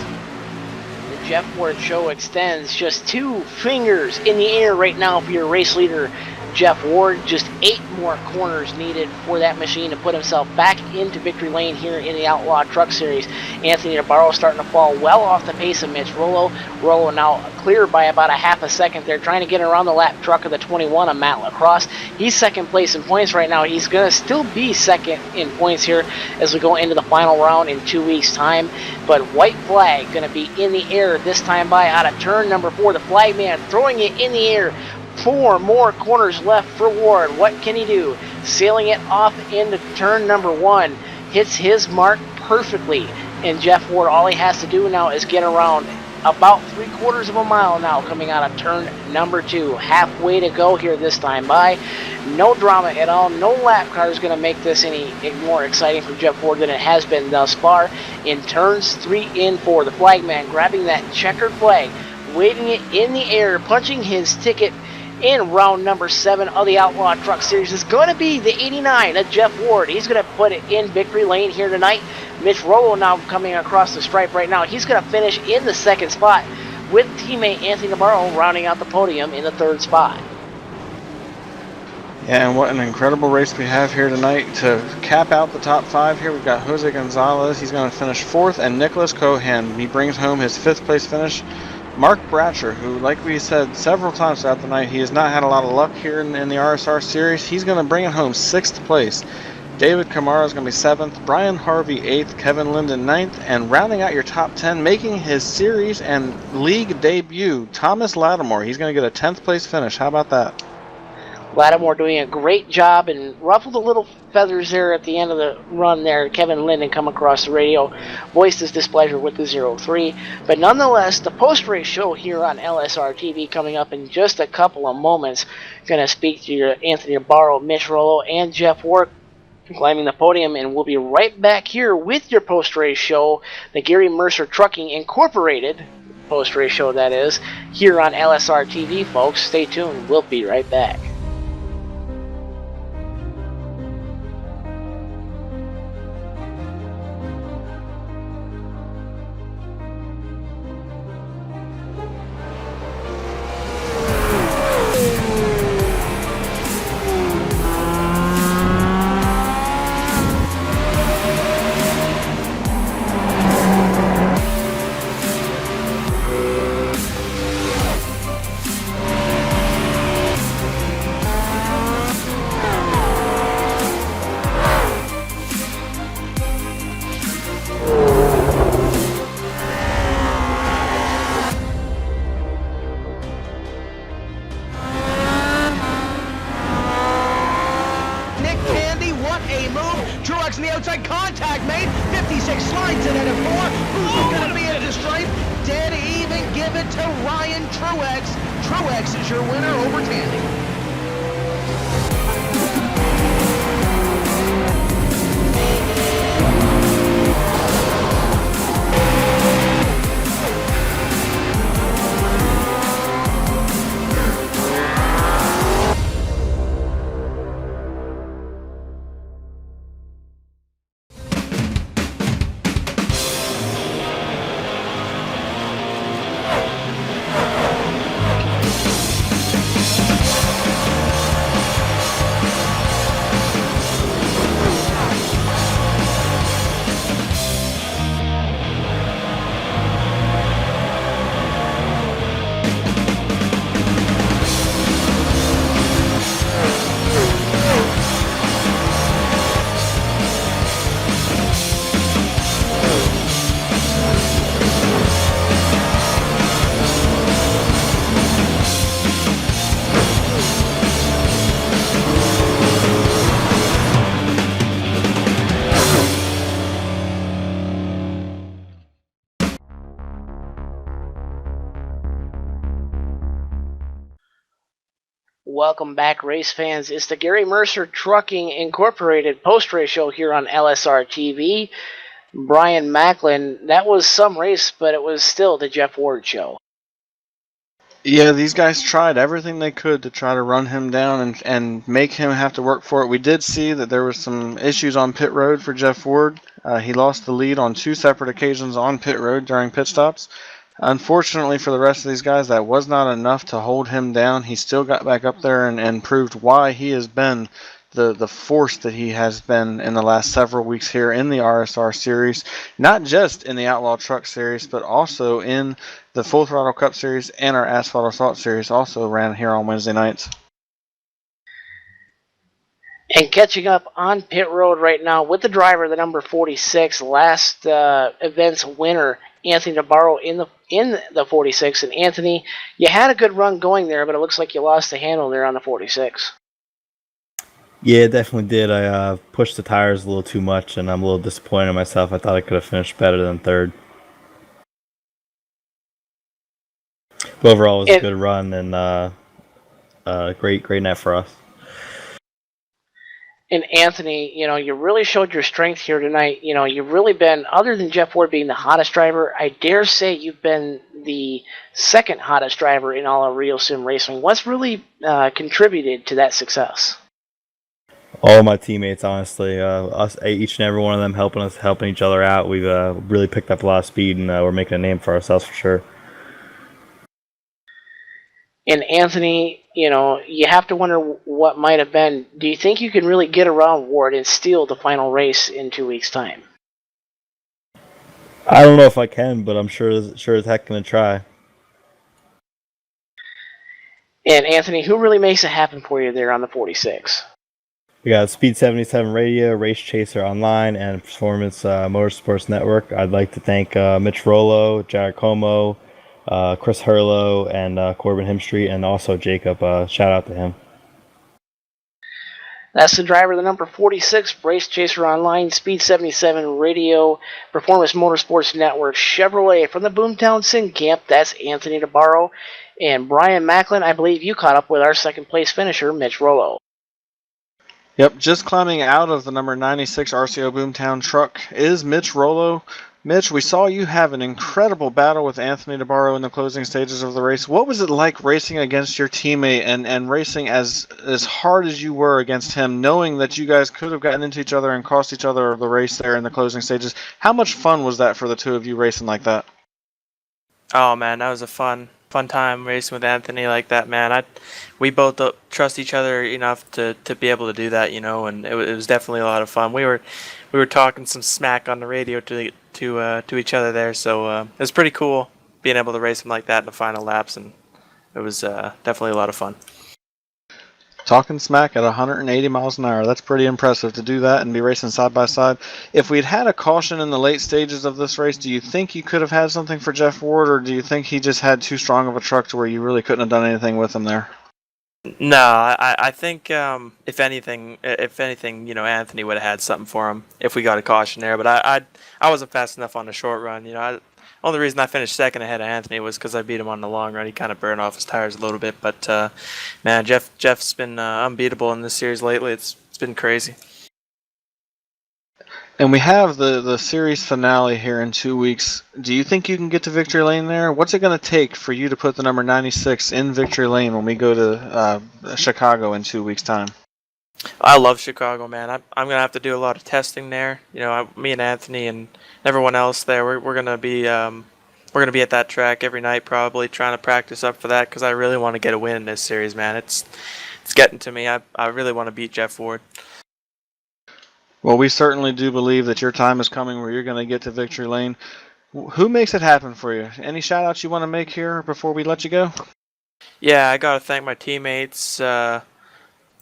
The Jeff Ward show extends just 2 fingers in the air right now for your race leader, Jeff Ward. Just 8 more corners needed for that machine to put himself back into victory lane here in the Outlaw Truck Series. Anthony Navarro starting to fall well off the pace of Mitch Rollo. Rollo now clear by about a half a second. They're trying to get around the lap truck of the 21 of Matt Lacrosse. He's second place in points right now. He's going to still be second in points here as we go into the final round in 2 weeks' time. But white flag going to be in the air this time by out of turn number 4. The flag man throwing it in the air. 4 more corners left for Ward. What can he do? Sailing it off into turn number 1. Hits his mark perfectly. And Jeff Ward, all he has to do now is get around about 3/4 of a mile now coming out of turn number 2. Halfway to go here this time by. No drama at all. No lap car is going to make this any more exciting for Jeff Ward than it has been thus far. In turns 3 and 4, the flagman grabbing that checkered flag, waving it in the air, punching his ticket in round number 7 of the Outlaw Truck Series is going to be the 89 of Jeff Ward. He's going to put it in victory lane here tonight. Mitch Rollo now coming across the stripe right now. He's going to finish in the 2nd spot with teammate Anthony Navarro rounding out the podium in the 3rd spot. Yeah, and what an incredible race we have here tonight. To cap out the top 5 here, we've got Jose Gonzalez. He's going to finish 4th, and Nicholas Cohan. He brings home his 5th place finish. Mark Bratcher, who, like we said several times throughout the night, he has not had a lot of luck here in the RSR series. He's going to bring it home 6th place. David Camara is going to be 7th, Brian Harvey 8th, Kevin Linden 9th, and rounding out your top 10, making his series and league debut, Thomas Lattimore. He's going to get a 10th place finish. How about that? Lattimore doing a great job and ruffled a little feathers there at the end of the run there. Kevin Linden come across the radio, voiced his displeasure with the 0-3. But nonetheless, the post-race show here on LSRTV coming up in just a couple of moments. Going to speak to your Anthony Navarro, Mitch Rollo, and Jeff Ward climbing the podium, and we'll be right back here with your post-race show, the Gary Mercer Trucking Incorporated post-race show, that is, here on LSRTV, folks. Stay tuned. We'll be right back. Truex in the outside, contact made, 56 slides it at a 4, who's going to be at the stripe, dead even, give it to Ryan Truex. Truex is your winner over Tandy. Welcome back, race fans. It's the Gary Mercer Trucking Incorporated post-race show here on LSR TV. Brian Macklin, that was some race, but it was still the Jeff Ward show. Yeah, these guys tried everything they could to try to run him down and make him have to work for it. We did see that there was some issues on pit road for Jeff Ward. He lost the lead on 2 separate occasions on pit road during pit stops. Unfortunately for the rest of these guys, that was not enough to hold him down. He still got back up there and proved why he has been the force that he has been in the last several weeks here in the RSR series, not just in the Outlaw Truck series, but also in the Full Throttle Cup series and our Asphalt Assault series, also ran here on Wednesday nights. And catching up on pit road right now with the driver, the number 46, last event's winner, Anthony Nabarro in the 46. And Anthony, you had a good run going there, but it looks like you lost the handle there on the 46. Yeah, definitely did. I pushed the tires a little too much, and I'm a little disappointed in myself. I thought I could have finished better than third. But overall, it was a good run and great night for us. And Anthony, you really showed your strength here tonight. You've really been, other than Jeff Ward being the hottest driver, I dare say you've been the second hottest driver in all of Rio Sim Racing. What's really contributed to that success? All my teammates, honestly, us, each and every one of them helping each other out. We've really picked up a lot of speed, and we're making a name for ourselves for sure. And Anthony, you have to wonder what might have been. Do you think you can really get around Ward and steal the final race in 2 weeks' time? I don't know if I can, but I'm sure as heck gonna try. And Anthony, who really makes it happen for you there on the 46? We got Speed 77 Radio, Race Chaser Online, and Performance Motorsports Network. I'd like to thank Mitch Rollo, Jared Como, Chris Hurlow, and Corbin Himstreet, and also Jacob. Shout out to him. That's the driver, the number 46, Race Chaser Online, Speed 77 Radio, Performance Motorsports Network, Chevrolet from the Boomtown Sin Camp. That's Anthony Nabarro. And Brian Macklin, I believe you caught up with our second place finisher, Mitch Rollo. Yep, just climbing out of the number 96 RCO Boomtown truck is Mitch Rollo. Mitch, we saw you have an incredible battle with Anthony Nabarro in the closing stages of the race. What was it like racing against your teammate and racing as hard as you were against him, knowing that you guys could have gotten into each other and cost each other the race there in the closing stages? How much fun was that for the two of you racing like that? Oh man, that was a fun time racing with Anthony like that, man. We both trust each other enough to be able to do that, and it was definitely a lot of fun. We were talking some smack on the radio to each other there, so it was pretty cool being able to race him like that in the final laps, and it was definitely a lot of fun. Talking smack at 180 miles an hour. That's pretty impressive to do that and be racing side by side. If we'd had a caution in the late stages of this race, do you think you could have had something for Jeff Ward, or do you think he just had too strong of a truck to where you really couldn't have done anything with him there? No, I think if anything, Anthony would have had something for him if we got a caution there. But I wasn't fast enough on the short run. Only reason I finished second ahead of Anthony was because I beat him on the long run. He kind of burned off his tires a little bit. But man, Jeff's been unbeatable in this series lately. It's been crazy. And we have the series finale here in 2 weeks. Do you think you can get to victory lane there? What's it going to take for you to put the number 96 in victory lane when we go to Chicago in 2 weeks' time? I love Chicago, man. I'm going to have to do a lot of testing there. Me and Anthony and everyone else there, we're going to be at that track every night probably trying to practice up for that because I really want to get a win in this series, man. It's getting to me. I really want to beat Jeff Ward. Well, we certainly do believe that your time is coming where you're going to get to victory lane. Who makes it happen for you? Any shout-outs you want to make here before we let you go? Yeah, I got to thank my teammates.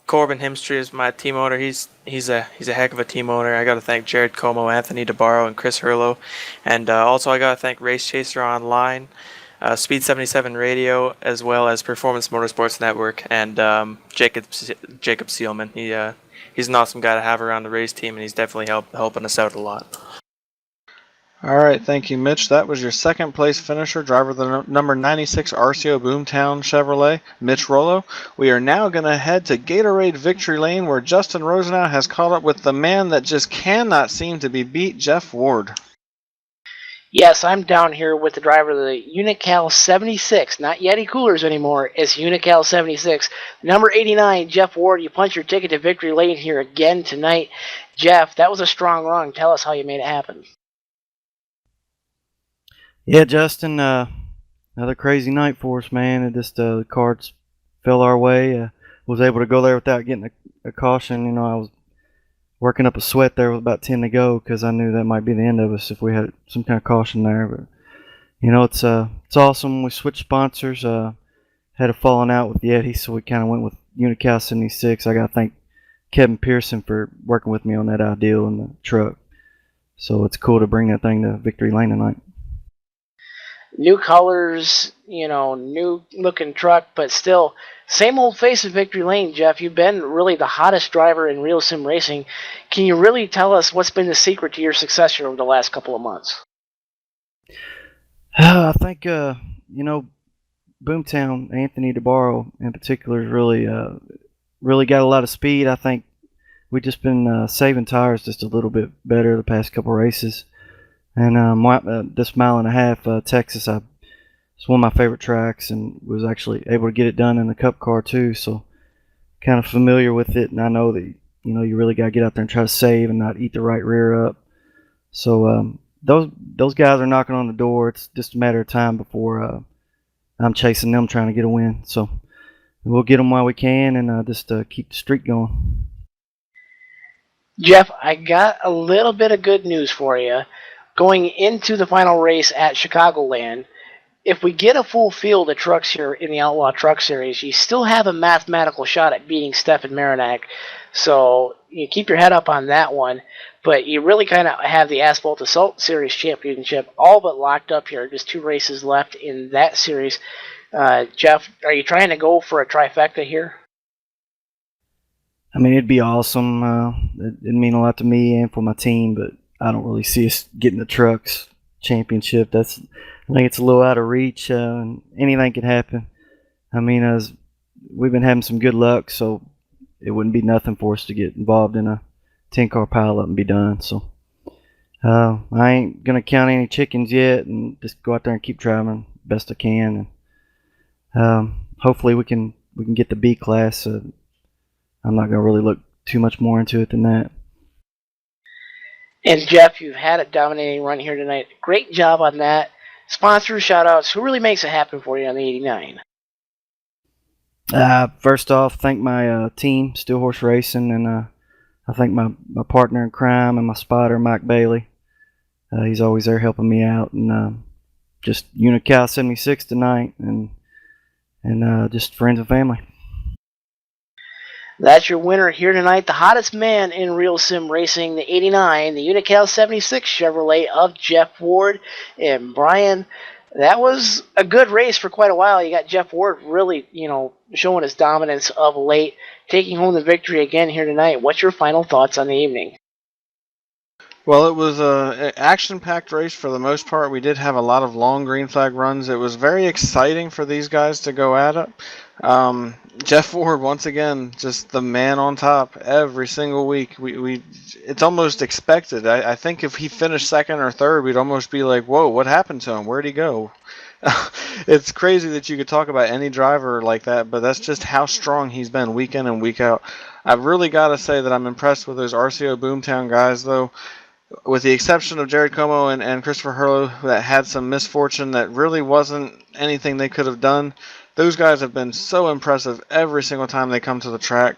Corbin Himstreet is my team owner. He's a heck of a team owner. I got to thank Jared Como, Anthony Nabarro, and Chris Hurlow. And also I got to thank Race Chaser Online, Speed 77 Radio, as well as Performance Motorsports Network, and Jacob Seelman. He's an awesome guy to have around the race team, and he's definitely helping us out a lot. All right, thank you, Mitch. That was your second place finisher, driver of the number 96 RCO Boomtown Chevrolet, Mitch Rollo. We are now going to head to Gatorade Victory Lane, where Justin Rosenau has caught up with the man that just cannot seem to be beat, Jeff Ward. Yes, I'm down here with the driver of the Unical 76, not Yeti Coolers anymore. It's Unical 76. Number 89, Jeff Ward. You punch your ticket to victory lane here again tonight. Jeff, that was a strong run. Tell us how you made it happen. Yeah, Justin, Another crazy night for us, man. It just the cards fell our way. Was able to go there without getting a caution. You know, I was working up a sweat there with about 10 to go because I knew that might be the end of us if we had some kind of caution there. But you know, it's awesome. We switched sponsors. Had a falling out with Yeti, so we kind of went with Unical 76. I got to thank Kevin Pearson for working with me on that ideal in the truck. So it's cool to bring that thing to Victory Lane tonight. New colors, new looking truck, but still same old face of Victory Lane. Jeff, you've been really the hottest driver in real sim racing. Can you really tell us what's been the secret to your success here over the last couple of months? I think Boomtown Anthony DeBarro in particular has really got a lot of speed. I think we've just been saving tires just a little bit better the past couple races. And this mile and a half, Texas, it's one of my favorite tracks, and was actually able to get it done in the Cup car too. So kind of familiar with it, and I know that you really got to get out there and try to save and not eat the right rear up. So those guys are knocking on the door. It's just a matter of time before I'm chasing them, trying to get a win. So we'll get them while we can, and just keep the streak going. Jeff, I got a little bit of good news for you. Going into the final race at Chicagoland, if we get a full field of trucks here in the Outlaw Truck Series, you still have a mathematical shot at beating Stefan Marinak. So you keep your head up on that one. But you really kind of have the Asphalt Assault Series Championship all but locked up here. Just 2 races left in that series. Jeff, are you trying to go for a trifecta here? I mean, it'd be awesome. It'd mean a lot to me and for my team, but I don't really see us getting the trucks championship. I think it's a little out of reach. Anything could happen. I mean, we've been having some good luck, so it wouldn't be nothing for us to get involved in a 10-car pileup and be done. So I ain't gonna count any chickens yet, and just go out there and keep driving best I can. And hopefully we can get the B class. I'm not gonna really look too much more into it than that. And Jeff, you've had a dominating run here tonight. Great job on that. Sponsors, shout-outs. Who really makes it happen for you on the 89? First off, thank my team, Steel Horse Racing, and I thank my partner in crime and my spotter, Mike Bailey. He's always there helping me out, and just Unical 76 tonight, and just friends and family. That's your winner here tonight, the hottest man in real sim racing, the 89, the Unical 76 Chevrolet of Jeff Ward. And Brian, that was a good race for quite a while. You got Jeff Ward really, showing his dominance of late, taking home the victory again here tonight. What's your final thoughts on the evening? Well, it was an action-packed race for the most part. We did have a lot of long green flag runs. It was very exciting for these guys to go at it. Jeff Ford, once again, just the man on top every single week. It's almost expected. I think if he finished second or third, we'd almost be like, whoa, what happened to him? Where'd he go? It's crazy that you could talk about any driver like that, but that's just how strong he's been week in and week out. I've really got to say that I'm impressed with those RCO Boomtown guys, though. With the exception of Jared Como and Christopher Hurlow, that had some misfortune that really wasn't anything they could have done. Those guys have been so impressive every single time they come to the track.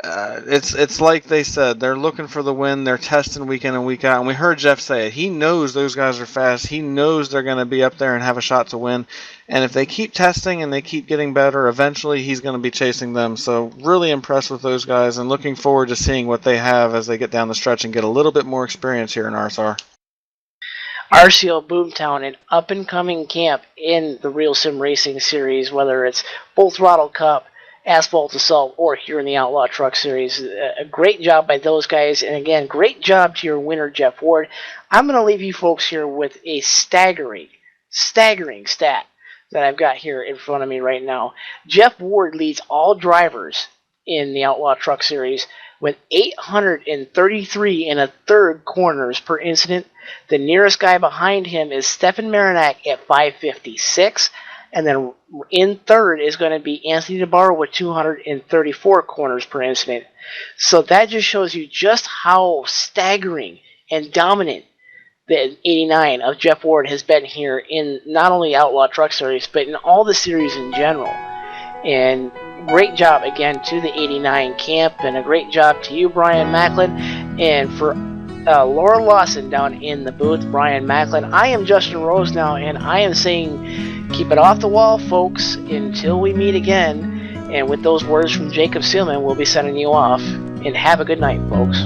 It's like they said, they're looking for the win. They're testing week in and week out. And we heard Jeff say it. He knows those guys are fast. He knows they're going to be up there and have a shot to win. And if they keep testing and they keep getting better, eventually he's going to be chasing them. So really impressed with those guys and looking forward to seeing what they have as they get down the stretch and get a little bit more experience here in RSR. RCO Boomtown, an up-and-coming camp in the Real Sim Racing Series, whether it's Full Throttle Cup, Asphalt Assault, or here in the Outlaw Truck Series. A great job by those guys, and again, great job to your winner, Jeff Ward. I'm going to leave you folks here with a staggering stat that I've got here in front of me right now. Jeff Ward leads all drivers in the Outlaw Truck Series with 833 and a third corners per incident. The nearest guy behind him is Stefan Marinak at 556. And then in third is going to be Anthony DeBarro with 234 corners per incident. So that just shows you just how staggering and dominant the 89 of Jeff Ward has been here in not only Outlaw Truck Series, but in all the series in general. And great job again to the 89 camp, and a great job to you, Brian Macklin. And for Laura Lawson down in the booth, Brian Macklin, I am Justin Rose now, and I am saying keep it off the wall, folks, until we meet again. And with those words from Jacob Seelman, we'll be sending you off. And have a good night, folks.